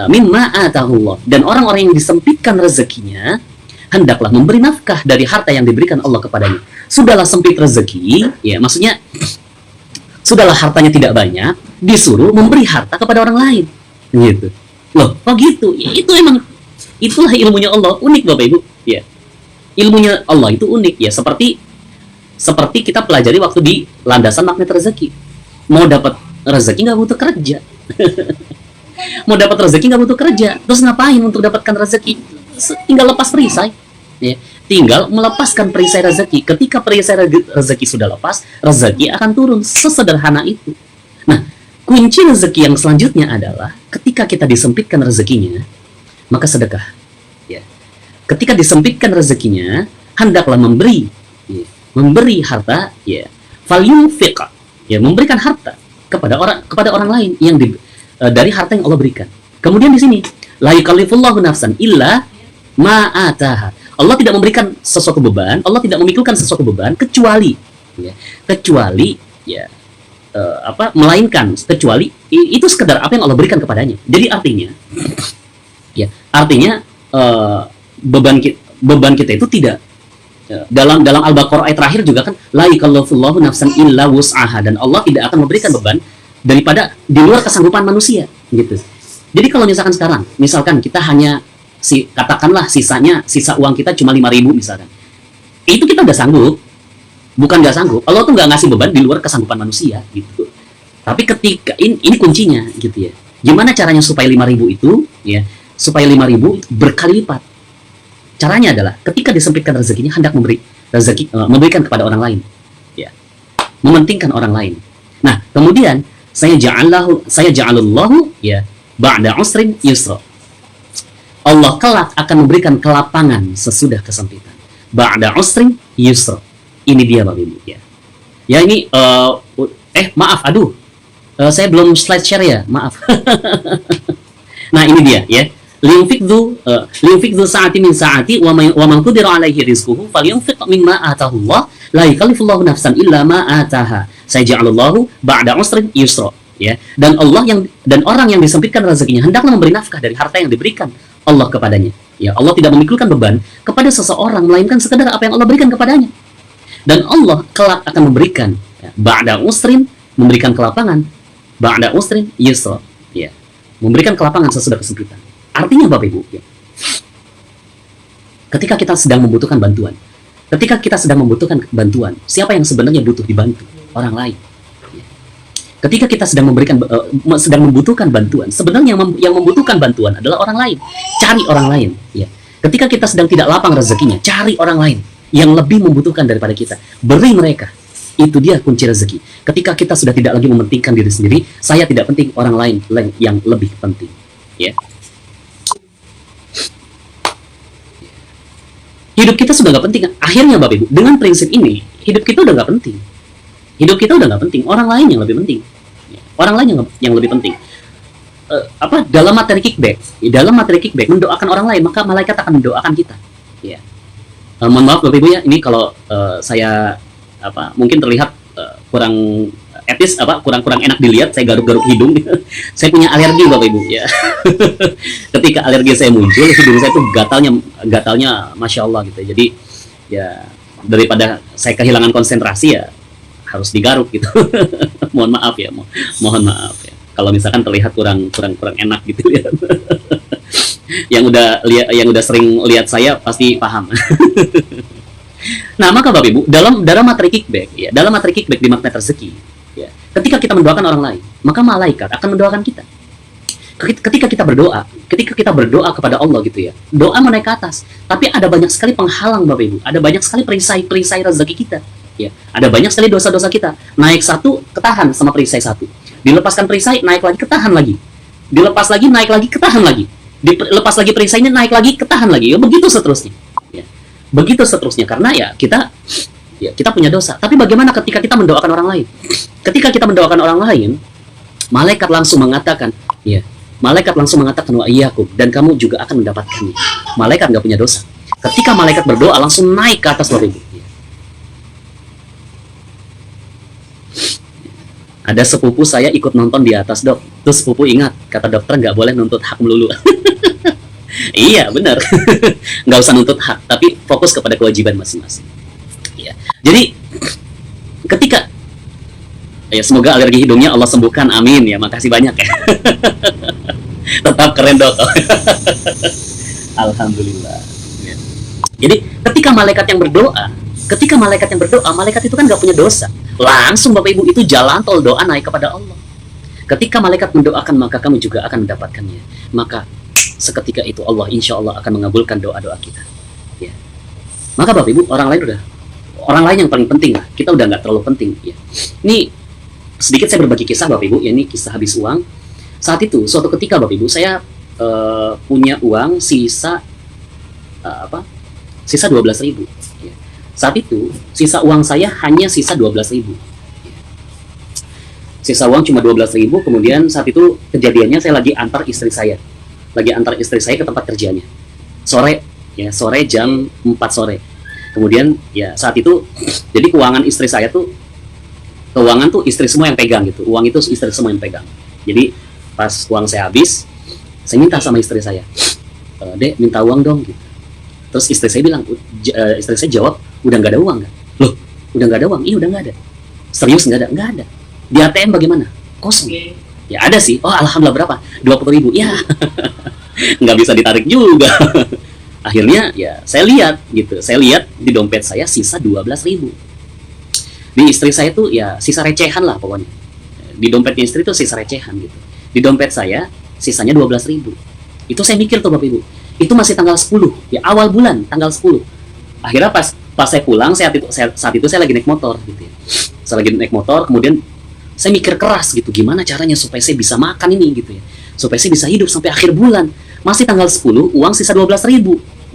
Mimma atahullah. Dan orang-orang yang disempitkan rezekinya hendaklah memberi nafkah dari harta yang diberikan Allah kepadanya. Sudahlah sempit rezeki, ya maksudnya sudahlah hartanya tidak banyak, disuruh memberi harta kepada orang lain, gitu. Loh, kok gitu? Ya, itu emang itulah ilmunya Allah, unik Bapak Ibu, ya. Ilmunya Allah itu unik, ya. Seperti kita pelajari waktu di landasan magnet rezeki. Mau dapat rezeki nggak butuh kerja. Mau dapat rezeki nggak butuh kerja. Terus ngapain untuk dapatkan rezeki? Tinggal lepas perisai. Ya, tinggal melepaskan perisai rezeki. Ketika perisai rezeki sudah lepas, rezeki akan turun. Sesederhana itu. Nah, kunci rezeki yang selanjutnya adalah ketika kita disempitkan rezekinya, maka sedekah. Ya. Ketika disempitkan rezekinya, hendaklah memberi, ya, memberi harta, ya, falyunfiq, ya, memberikan harta kepada orang lain yang dari harta yang Allah berikan. Kemudian di sini, la yukallifullahu nafsan illa ma ataha. Allah tidak memberikan sesuatu beban, Allah tidak memikulkan sesuatu beban kecuali, ya, melainkan kecuali itu sekedar apa yang Allah berikan kepadanya. Jadi artinya, ya, beban kita itu tidak, dalam Al-Baqarah ayat terakhir juga kan, la yukallifullahu nafsan illa wus'aha, dan Allah tidak akan memberikan beban daripada di luar kesanggupan manusia, gitu. Jadi kalau misalkan kita hanya katakanlah sisa uang kita cuma 5.000 misalkan, itu kita udah sanggup, bukan nggak sanggup. Allah tuh nggak ngasih beban di luar kesanggupan manusia, gitu. Tapi ketika ini kuncinya, gitu ya. Gimana caranya supaya 5.000 itu, ya, supaya 5.000 berkali lipat? Caranya adalah ketika disempitkan rezekinya, hendak memberikan kepada orang lain, ya, mementingkan orang lain. Nah, kemudian saya ja'alallahu, ya, ba'da usrin yusra. Allah kelak akan memberikan kelapangan sesudah kesempitan. Ba'da usrin yusra. Ini dia Bapak Ibu, ya. Ya ini maaf, saya belum slide share ya, maaf. Nah, ini dia, ya. Liunfikdu sa'ati min sa'ati wa man qudira alaihi rizquhu falyunfiq mimma atahu Allah la yukallifullahu nafsan illa ma ataha sayaj'alullahu ba'da usrin yusra, ya. Dan orang yang disempitkan rezekinya hendaklah memberi nafkah dari harta yang diberikan Allah kepadanya, ya. Allah tidak memikulkan beban kepada seseorang melainkan sekedar apa yang Allah berikan kepadanya. Dan Allah kelak akan memberikan, ya, ba'da usrin, memberikan kelapangan, ba'da usrin yusra, ya, memberikan kelapangan sesudah kesempitan. Artinya Bapak Ibu, ya, ketika kita sedang membutuhkan bantuan, siapa yang sebenarnya butuh dibantu? Orang lain. Ya. Ketika kita sedang membutuhkan bantuan, sebenarnya yang membutuhkan bantuan adalah orang lain. Cari orang lain. Ya. Ketika kita sedang tidak lapang rezekinya, cari orang lain yang lebih membutuhkan daripada kita. Beri mereka. Itu dia kunci rezeki. Ketika kita sudah tidak lagi mementingkan diri sendiri, saya tidak penting, orang lain yang lebih penting. Ya. Hidup kita sudah nggak penting. Akhirnya Bapak Ibu, dengan prinsip ini, hidup kita udah nggak penting. Orang lain yang lebih penting. Orang lain yang lebih penting. Dalam materi kickback, mendoakan orang lain, maka malaikat akan mendoakan kita. Ya. Mohon maaf Bapak Ibu ya, ini kalau saya mungkin terlihat kurang etis, kurang enak dilihat, saya garuk-garuk hidung. Saya punya alergi Bapak Ibu, ya. Ketika alergi saya muncul, hidung saya tuh gatalnya Masya Allah gitu. Jadi ya daripada saya kehilangan konsentrasi, ya harus digaruk gitu. Mohon maaf ya, mohon maaf ya. Kalau misalkan terlihat kurang enak gitu ya. yang udah sering lihat saya pasti paham. Nah, maka Bapak Ibu, dalam materi kickback, ya, di magnet rezeki, ya, ketika kita mendoakan orang lain, maka malaikat akan mendoakan kita. Ketika kita berdoa kepada Allah gitu ya, doa menaik ke atas, tapi ada banyak sekali penghalang Bapak Ibu, ada banyak sekali perisai rezeki kita, ya, ada banyak sekali dosa-dosa kita. Naik satu, ketahan sama perisai satu, dilepaskan perisai, naik lagi, ketahan lagi, dilepas lagi, naik lagi, ketahan lagi, dilepas lagi perisainya, naik lagi, ketahan lagi, ya, begitu seterusnya. Begitu seterusnya, karena ya kita punya dosa. Tapi bagaimana ketika kita mendoakan orang lain? Ketika kita mendoakan orang lain, malaikat langsung mengatakan, wa iyyakum, dan kamu juga akan mendapatkannya. Malaikat nggak punya dosa. Ketika malaikat berdoa, langsung naik ke atas Bapak Ibu. Ada sepupu saya ikut nonton di atas, Dok. Terus sepupu ingat, kata dokter nggak boleh nuntut hak melulu. Iya benar, nggak usah nuntut hak, tapi fokus kepada kewajiban masing-masing. Ya. Jadi ketika, ya, semoga alergi hidungnya Allah sembuhkan, amin ya, makasih banyak ya. Tetap keren Dok. Alhamdulillah. Ya. Jadi ketika malaikat yang berdoa, malaikat itu kan nggak punya dosa, langsung Bapak Ibu itu jalan tol doa naik kepada Allah. Ketika malaikat mendoakan, maka kamu juga akan mendapatkannya. Maka seketika itu Allah insya Allah akan mengabulkan doa-doa kita. Ya. Maka Bapak Ibu, orang lain yang paling penting lah, kita udah nggak terlalu penting ya. Ini sedikit saya berbagi kisah Bapak Ibu, ya ini kisah habis uang. Saat itu suatu ketika Bapak Ibu, saya punya uang sisa sisa 12.000 ya. Saat itu sisa uang saya hanya sisa 12.000. Sisa uang cuma 12.000. Kemudian saat itu kejadiannya saya lagi antar istri saya ke tempat kerjanya sore ya, sore jam 4 sore. Kemudian ya saat itu jadi keuangan tuh istri semua yang pegang gitu, uang itu istri semua yang pegang. Jadi pas uang saya habis, saya minta sama istri saya, Dek minta uang dong gitu. Terus istri saya jawab, udah nggak ada uang kan? Loh, udah nggak ada uang? Iya udah nggak ada. Serius nggak ada? Nggak ada. Di ATM bagaimana? Kosong. Ya ada sih. Oh alhamdulillah, berapa? 20.000. Ya nggak bisa ditarik juga. Akhirnya ya saya lihat di dompet saya sisa 12.000. Di istri saya tuh ya sisa recehan lah pokoknya. Di dompetnya istri tuh sisa recehan gitu. Di dompet saya sisanya 12.000. Itu saya mikir tuh Bapak Ibu, itu masih tanggal 10 ya, awal bulan tanggal 10. Akhirnya pas saya pulang, saat itu saya lagi naik motor gitu ya. Saya lagi naik motor, kemudian saya mikir keras gitu, gimana caranya supaya saya bisa makan ini gitu ya, supaya saya bisa hidup sampai akhir bulan. Masih tanggal 10, uang sisa 12.000.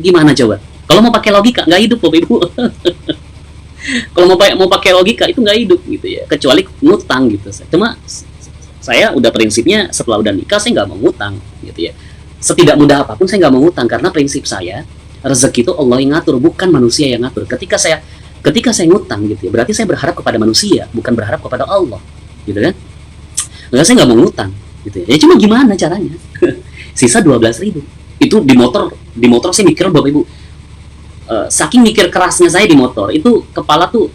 Gimana coba? Kalau mau pakai logika nggak hidup Bapak Ibu. Kalau mau pakai logika itu nggak hidup gitu ya, kecuali ngutang gitu. Cuma saya udah prinsipnya setelah udah nikah saya nggak mau ngutang gitu ya. Setidak mudah apapun saya nggak mau ngutang, karena prinsip saya rezeki itu Allah yang ngatur, bukan manusia yang ngatur. Ketika saya ngutang gitu ya, berarti saya berharap kepada manusia, bukan berharap kepada Allah gitu kan. Enggak, saya nggak mau ngutang gitu ya. Ya cuma gimana caranya? Sisa 12.000. Itu di motor saya mikir Bapak Ibu, saking mikir kerasnya saya di motor itu, kepala tuh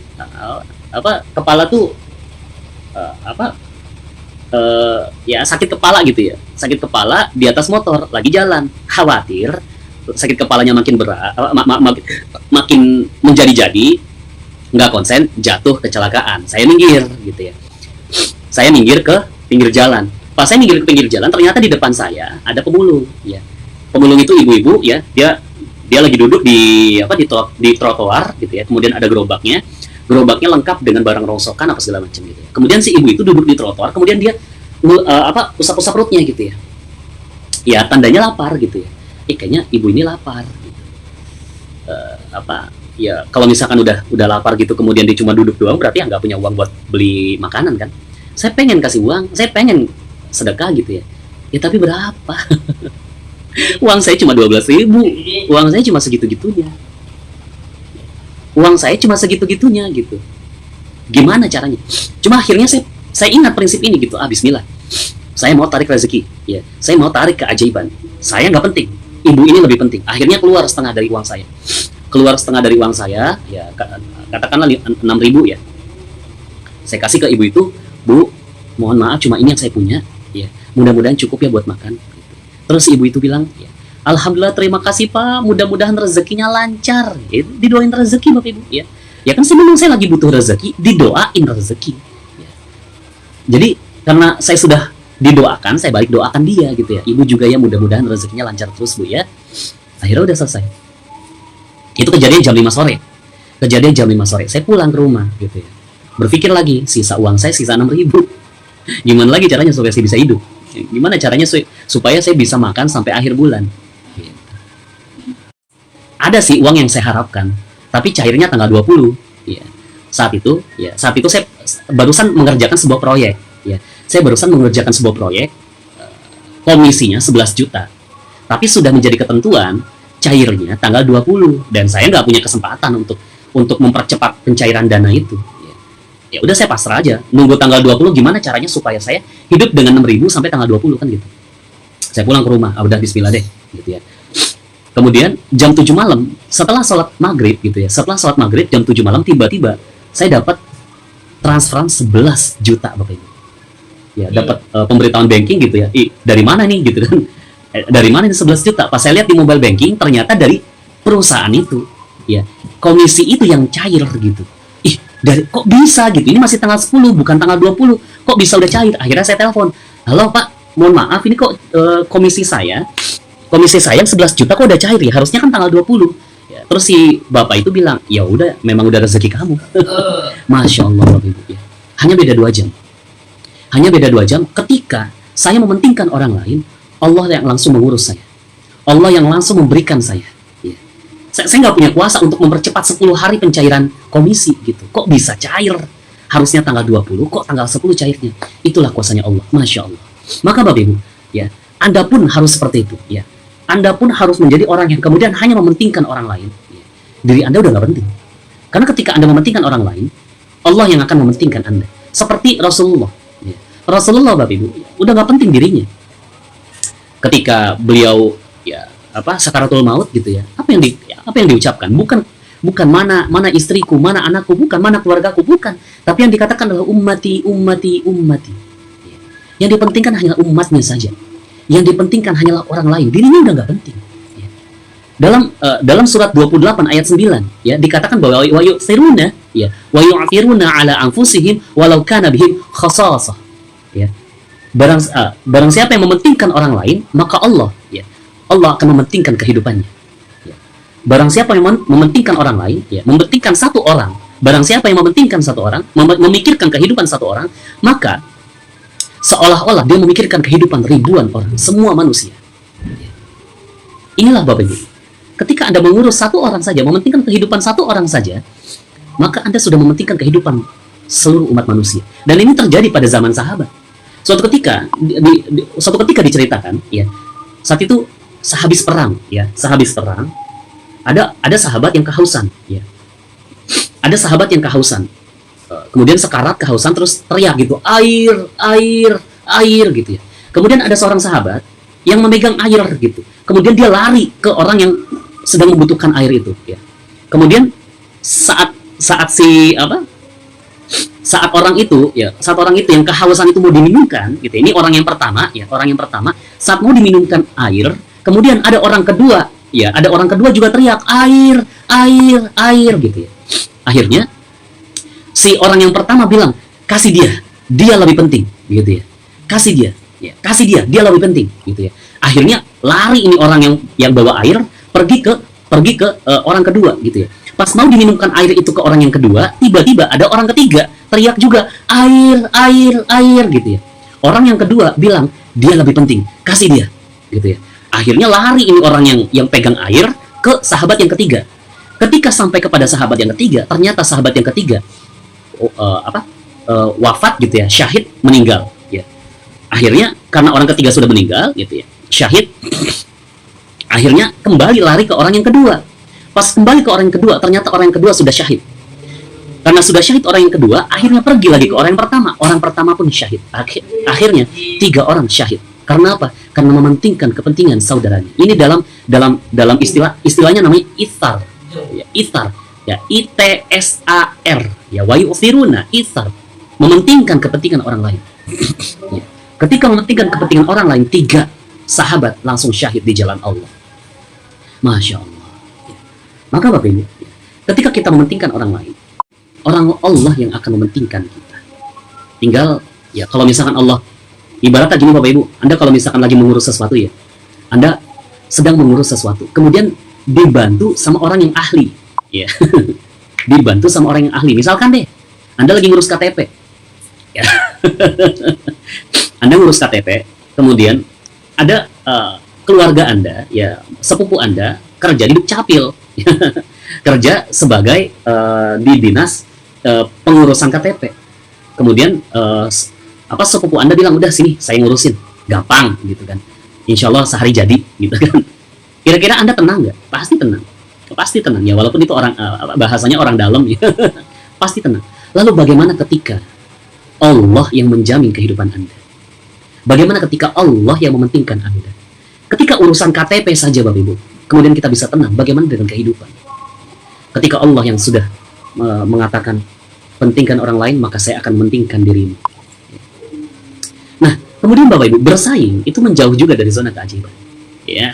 ya sakit kepala gitu ya, sakit kepala di atas motor lagi jalan, khawatir sakit kepalanya makin berat, makin menjadi-jadi, nggak konsen, jatuh kecelakaan. Saya minggir gitu ya, saya minggir ke pinggir jalan. Pas saya minggir ke pinggir jalan, ternyata di depan saya ada pemulung ya. Pemulung itu ibu-ibu ya, dia lagi duduk di trotoar gitu ya. Kemudian ada gerobaknya lengkap dengan barang rongsokan apa segala macam gitu ya. Kemudian si ibu itu duduk di trotoar, kemudian dia usap-usap perutnya gitu ya. Ya tandanya lapar gitu ya. Kayaknya ibu ini lapar gitu. Ya kalau misalkan udah lapar gitu, kemudian dia cuma duduk doang, berarti nggak punya uang buat beli makanan kan. Saya pengen kasih uang, saya pengen sedekah gitu ya. Ya tapi berapa? Uang saya cuma 12.000. Uang saya cuma segitu-gitunya. Uang saya cuma segitu-gitunya gitu. Gimana caranya? Cuma akhirnya saya ingat prinsip ini gitu. Bismillah. Saya mau tarik rezeki, ya. Saya mau tarik keajaiban. Saya nggak penting. Ibu ini lebih penting. Akhirnya keluar setengah dari uang saya. Ya katakanlah 6.000 ya. Saya kasih ke ibu itu, Bu, mohon maaf cuma ini yang saya punya, ya. Mudah-mudahan cukup ya buat makan. Terus ibu itu bilang, ya, alhamdulillah terima kasih Pak, mudah-mudahan rezekinya lancar. Ya, didoain rezeki Bapak Ibu ya. Ya kan memang saya lagi butuh rezeki, didoain rezeki. Ya. Jadi karena saya sudah didoakan, saya balik doakan dia gitu ya. Ibu juga ya, mudah-mudahan rezekinya lancar terus Bu ya. Akhirnya udah selesai. Itu kejadian jam 5 sore. Saya pulang ke rumah gitu ya. Berpikir lagi, sisa uang saya sisa 6.000. Gimana lagi caranya supaya saya bisa hidup? Gimana caranya supaya saya bisa makan sampai akhir bulan? Ada sih uang yang saya harapkan, tapi cairnya tanggal 20. Ya. Saat itu saya barusan mengerjakan sebuah proyek. Ya. Saya barusan mengerjakan sebuah proyek, komisinya 11 juta. Tapi sudah menjadi ketentuan, cairnya tanggal 20. Dan saya nggak punya kesempatan untuk mempercepat pencairan dana itu. Ya udah saya pasrah aja, nunggu tanggal 20 gimana caranya supaya saya hidup dengan 6.000 sampai tanggal 20 kan gitu. Saya pulang ke rumah, udah bismillah deh gitu ya. Kemudian jam 7 malam setelah sholat maghrib gitu ya, jam 7 malam tiba-tiba saya dapat transferan 11 juta Bapak Ibu. Ya, dapat pemberitahuan banking gitu ya. Dari mana nih gitu kan. Dari mana ini 11 juta? Pas saya lihat di mobile banking ternyata dari perusahaan itu. Ya, komisi itu yang cair gitu. Kok bisa gitu, ini masih tanggal 10 bukan tanggal 20, kok bisa udah cair? Akhirnya saya telepon, halo Pak, mohon maaf ini kok komisi saya yang 11 juta kok udah cair ya, harusnya kan tanggal 20. Ya, Ya, terus si bapak itu bilang, ya udah, memang udah rezeki kamu. Masya Allah, Bapak Ibu. Ya. Hanya beda 2 jam. Hanya beda 2 jam ketika saya mementingkan orang lain, Allah yang langsung mengurus saya. Allah yang langsung memberikan saya. Ya. Saya nggak punya kuasa untuk mempercepat 10 hari pencairan komisi gitu. Kok bisa cair? Harusnya tanggal 20, kok tanggal 10 cairnya? Itulah kuasanya Allah. Masya Allah. Maka Bapak Ibu, ya, Anda pun harus seperti itu. Ya. Anda pun harus menjadi orang yang kemudian hanya mementingkan orang lain. Ya. Diri Anda udah nggak penting. Karena ketika Anda mementingkan orang lain, Allah yang akan mementingkan Anda. Seperti Rasulullah. Ya. Rasulullah, Bapak Ibu, udah nggak penting dirinya. Ketika beliau ya sakaratul maut gitu ya, apa yang diucapkan? Bukan mana istriku, mana anakku, bukan mana keluargaku, bukan. Tapi yang dikatakan adalah ummati, ummati, ummati. Ya. Yang dipentingkan hanya umatnya saja. Yang dipentingkan hanyalah orang lain. Dirinya udah nggak penting. Ya. Dalam surat 28 ayat 9 ya dikatakan bahwa wa yu'thiruna ya wa yu'thiruna ala anfusihim walau kana bihim khasasah. Ya. Barang siapa yang mementingkan orang lain, maka Allah akan mementingkan kehidupannya. Ya. Barang siapa yang mementingkan orang lain, ya, mementingkan satu orang, barang siapa yang mementingkan satu orang, memikirkan kehidupan satu orang, maka seolah-olah dia memikirkan kehidupan ribuan orang, semua manusia. Ya. Inilah Bapak Ibu. Ketika Anda mengurus satu orang saja, mementingkan kehidupan satu orang saja, maka Anda sudah mementingkan kehidupan seluruh umat manusia. Dan ini terjadi pada zaman sahabat. Suatu ketika diceritakan, ya, saat itu sehabis perang, ada sahabat yang kehausan, ya, ada sahabat yang kehausan, kemudian sekarat kehausan terus teriak gitu, air gitu ya. Kemudian ada seorang sahabat yang memegang air gitu, kemudian dia lari ke orang yang sedang membutuhkan air itu, ya. Kemudian saat orang itu yang kehausan itu mau diminumkan gitu. Ini orang yang pertama saat mau diminumkan air, kemudian ada orang kedua juga teriak air gitu ya. Akhirnya si orang yang pertama bilang, kasih dia lebih penting gitu ya. Kasih dia lebih penting gitu ya. Akhirnya lari ini orang yang bawa air pergi ke orang kedua gitu ya. Pas mau diminumkan air itu ke orang yang kedua, tiba-tiba ada orang ketiga teriak juga air gitu ya. Orang yang kedua bilang dia lebih penting, kasih dia gitu ya. Akhirnya lari ini orang yang pegang air ke sahabat yang ketiga. Ketika sampai kepada sahabat yang ketiga, ternyata sahabat yang ketiga wafat gitu ya, syahid, meninggal ya. Akhirnya karena orang ketiga sudah meninggal gitu ya, syahid, akhirnya kembali lari ke orang yang kedua. Pas kembali ke orang yang kedua, ternyata orang yang kedua sudah syahid. Karena sudah syahid orang yang kedua, akhirnya pergi lagi ke orang yang pertama. Orang pertama pun syahid. Akhirnya 3 orang syahid. Karena apa? Karena mementingkan kepentingan saudaranya. Ini dalam istilahnya namanya ithar. Ya, ithar. Ya, ITSAR. Ya, wa yu'thiruna, ithar. Mementingkan kepentingan orang lain. Ya. Ketika mementingkan kepentingan orang lain, 3 sahabat langsung syahid di jalan Allah. Masya Allah. Maka Bapak Ibu, ketika kita mementingkan orang lain, orang Allah yang akan mementingkan kita. Tinggal, ya kalau misalkan Allah, ibaratnya gini Bapak Ibu, Anda kalau misalkan lagi mengurus sesuatu ya, Anda sedang mengurus sesuatu, kemudian dibantu sama orang yang ahli, ya, dibantu sama orang yang ahli. Misalkan deh, Anda lagi ngurus KTP, ya, Anda ngurus KTP, kemudian ada keluarga Anda, ya, sepupu Anda kerja di Dukcapil. Kerja sebagai di dinas pengurusan KTP. Kemudian sepupu Anda bilang, udah sini saya ngurusin, gampang gitu kan, insya Allah sehari jadi gitu kan. Kira-kira Anda tenang nggak? Pasti tenang ya, walaupun itu orang bahasanya orang dalam ya. Pasti tenang. Lalu bagaimana ketika Allah yang menjamin kehidupan Anda? Bagaimana ketika Allah yang mementingkan Anda? Ketika urusan KTP saja Bapak Ibu, kemudian kita bisa tenang, bagaimana dengan kehidupan? Ketika Allah yang sudah mengatakan, pentingkan orang lain, maka saya akan mementingkan dirimu. Nah, kemudian Bapak Ibu, bersaing itu menjauh juga dari zona keajaiban. Ya.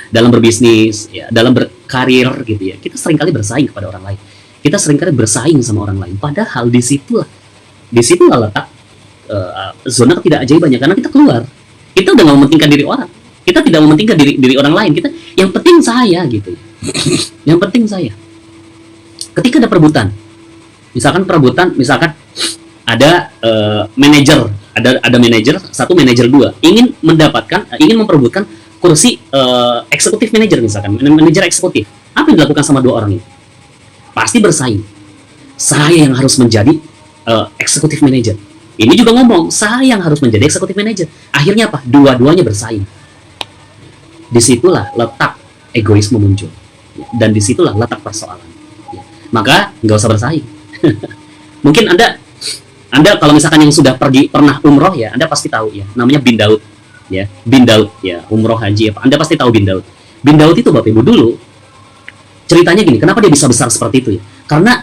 Dalam berbisnis, ya, dalam berkarir gitu ya, kita seringkali bersaing kepada orang lain. Kita seringkali bersaing sama orang lain. Padahal disitulah letak zona ketidakajaibannya, karena kita keluar. Kita udah nggak mementingkan diri orang. Kita tidak mementingkan diri orang lain. Kita yang penting saya gitu. Yang penting saya. Ketika ada perebutan, misalkan ada manajer, ada manajer satu, manajer dua, ingin memperebutkan kursi eksekutif manajer, misalkan manajer eksekutif. Apa yang dilakukan sama dua orang ini? Pasti bersaing. Saya yang harus menjadi eksekutif manajer. Ini juga ngomong, saya yang harus menjadi eksekutif manajer. Akhirnya apa? Dua-duanya bersaing. Disitulah letak egoisme muncul. Dan disitulah letak persoalan. Maka nggak usah bersaing. Mungkin Anda kalau misalkan yang sudah pernah umroh ya, Anda pasti tahu ya, namanya bin Daud. Ya, bin Daud ya, umroh haji apa. Anda pasti tahu bin Daud. Bin Daud itu Bapak Ibu dulu ceritanya gini, kenapa dia bisa besar seperti itu ya? Karena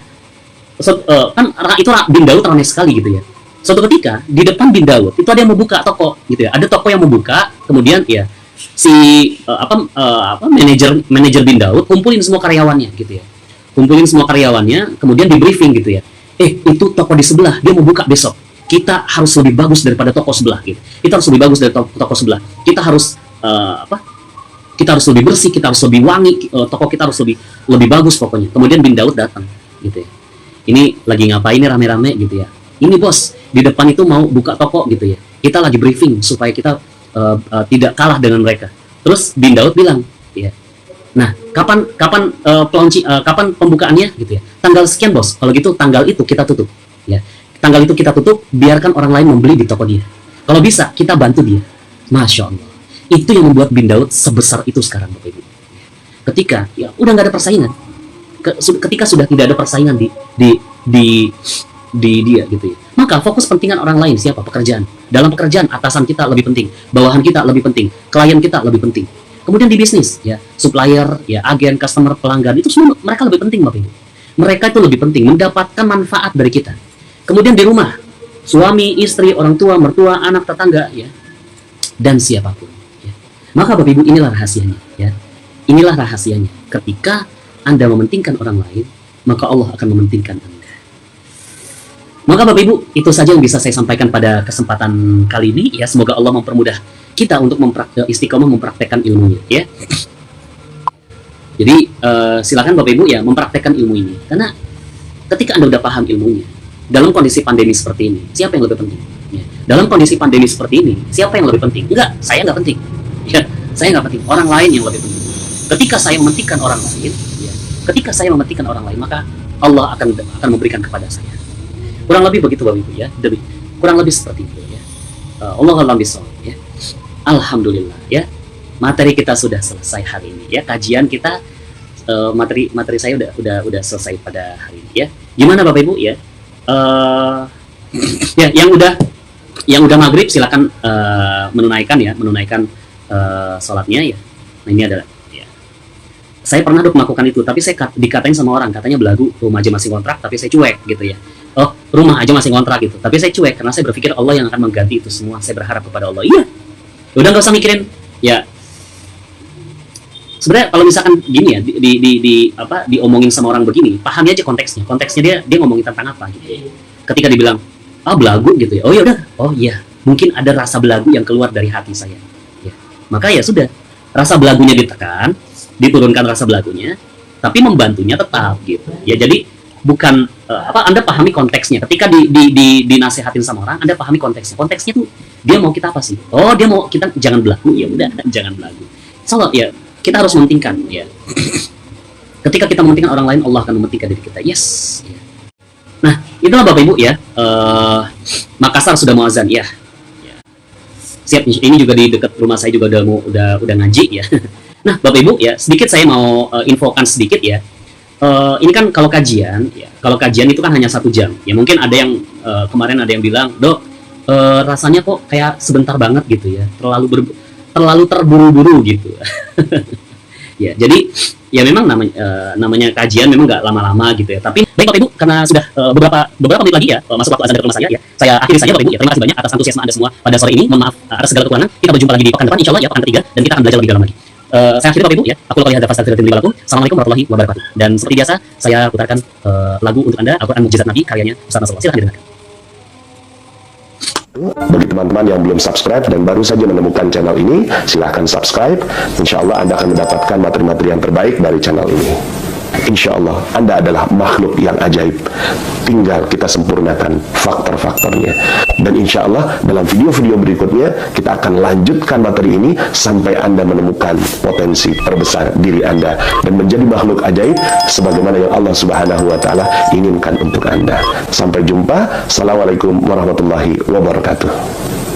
kan itu bin Daud ramai sekali gitu ya. Suatu ketika di depan bin Daud itu ada yang mau buka toko gitu ya. Ada toko yang mau buka, kemudian ya si manajer bin Daud kumpulin semua karyawannya gitu ya. Kumpulin semua karyawannya, kemudian di briefing gitu ya. Itu toko di sebelah dia mau buka besok. Kita harus lebih bagus daripada toko sebelah gitu. Kita harus lebih bagus dari toko sebelah. Kita harus kita harus lebih bersih, kita harus lebih wangi, toko kita harus lebih bagus pokoknya. Kemudian bin Daud datang gitu ya. Ini lagi ngapain nih rame-rame gitu ya. Ini bos, di depan itu mau buka toko gitu ya. Kita lagi briefing supaya kita tidak kalah dengan mereka. Terus bin Daud bilang, ya. Nah, kapan pembukaannya gitu ya? Tanggal sekian bos. Kalau gitu tanggal itu kita tutup. Ya, tanggal itu kita tutup. Biarkan orang lain membeli di toko dia. Kalau bisa kita bantu dia. Masya Allah. Itu yang membuat bin Daud sebesar itu sekarang Bapak Ibu. Ketika ya udah nggak ada persaingan. Ketika sudah tidak ada persaingan di dia gitu ya. Maka fokus pentingan orang lain siapa? Pekerjaan. Dalam pekerjaan atasan kita lebih penting, bawahan kita lebih penting, klien kita lebih penting. Kemudian di bisnis ya, supplier, ya agen, customer, pelanggan itu semua mereka lebih penting Bapak Ibu. Mereka itu lebih penting mendapatkan manfaat dari kita. Kemudian di rumah, suami, istri, orang tua, mertua, anak, tetangga ya, dan siapapun ya. Maka Bapak Ibu inilah rahasianya ya. Inilah rahasianya. Ketika Anda mementingkan orang lain, maka Allah akan mementingkan Anda. Maka Bapak Ibu, itu saja yang bisa saya sampaikan pada kesempatan kali ini ya. Semoga Allah mempermudah kita untuk istiqomah mempraktekkan ilmunya ya. Jadi silakan Bapak Ibu ya mempraktekkan ilmu ini. Karena ketika Anda udah paham ilmunya, dalam kondisi pandemi seperti ini, siapa yang lebih penting? Ya. Dalam kondisi pandemi seperti ini, siapa yang lebih penting? Enggak, saya nggak penting. Ya, saya nggak penting. Orang lain yang lebih penting. Ketika saya mementingkan orang lain, ya, maka Allah akan memberikan kepada saya. Kurang lebih begitu Bapak Ibu ya. Kurang lebih seperti itu ya. Allah alam bisawab ya. Alhamdulillah ya. Materi kita sudah selesai hari ini ya. Kajian kita materi saya udah selesai pada hari ini ya. Gimana Bapak Ibu ya? Ya yang udah maghrib silakan menunaikan sholatnya ya. Nah ini adalah ya. Saya pernah melakukan itu, tapi saya dikatain sama orang, katanya belagu, rumah aja masih kontrak, tapi saya cuek gitu ya. Oh, rumah aja masih kontrak gitu, tapi saya cuek karena saya berpikir Allah yang akan mengganti itu semua. Saya berharap kepada Allah. Iya. Udah nggak usah mikirin ya. Sebenarnya kalau misalkan gini ya, diomongin sama orang begini, pahami aja konteksnya. Konteksnya dia ngomongin tentang apa gitu. Ketika dibilang, belagu gitu ya. Oh ya udah. Oh iya, mungkin ada rasa belagu yang keluar dari hati saya. Ya. Maka ya sudah, rasa belagunya ditekan, diturunkan rasa belagunya, tapi membantunya tetap gitu. Ya jadi bukan Anda pahami konteksnya. Ketika dinasehatin sama orang, Anda pahami konteksnya. Konteksnya tuh dia mau kita apa sih? Oh, dia mau kita jangan belagu. Ya udah, jangan belagu. So, ya kita harus mementingkan ya. Ketika kita mementingkan orang lain, Allah akan mementingkan diri kita. Yes. Ya. Nah, itulah Bapak Ibu ya. Makassar sudah mau azan ya. Siap. Ini juga di dekat rumah saya juga udah ngaji ya. Nah, Bapak Ibu ya, sedikit saya mau infokan sedikit ya. Ini kan kalau kajian itu kan hanya 1 jam. Ya mungkin ada yang kemarin ada yang bilang, "Dok, rasanya kok kayak sebentar banget gitu ya. Terlalu terburu-buru gitu." Ya, jadi ya memang namanya kajian memang nggak lama-lama gitu ya. Tapi baik Bapak Ibu, karena sudah beberapa menit lagi ya masuk waktu azan dari rumah saya ya. Saya akhiri saja Bapak Ibu ya. Terima kasih banyak atas antusiasme Anda semua pada sore ini. Mohon maaf atas segala kekurangan. Kita berjumpa lagi di pekan depan insyaallah ya, pekan ketiga, dan kita akan belajar lebih dalam lagi. Saya akhiri Bapak Ibu ya. Aku qouli hadza fastaghfirullahi li wa lakum. Assalamualaikum warahmatullahi wabarakatuh. Dan seperti biasa, saya putarkan lagu untuk Anda, Al-Qur'an Mukjizat Nabi karyanya Ustaz Nasrullah. Silakan didengarkan. Bagi teman-teman yang belum subscribe dan baru saja menemukan channel ini, silahkan subscribe. Insya Allah Anda akan mendapatkan materi-materi yang terbaik dari channel ini. Insya Allah Anda adalah makhluk yang ajaib. Tinggal kita sempurnakan faktor-faktornya. Dan insya Allah dalam video-video berikutnya kita akan lanjutkan materi ini sampai Anda menemukan potensi terbesar diri Anda dan menjadi makhluk ajaib sebagaimana yang Allah Subhanahu wa Ta'ala inginkan untuk Anda. Sampai jumpa. Assalamualaikum warahmatullahi wabarakatuh.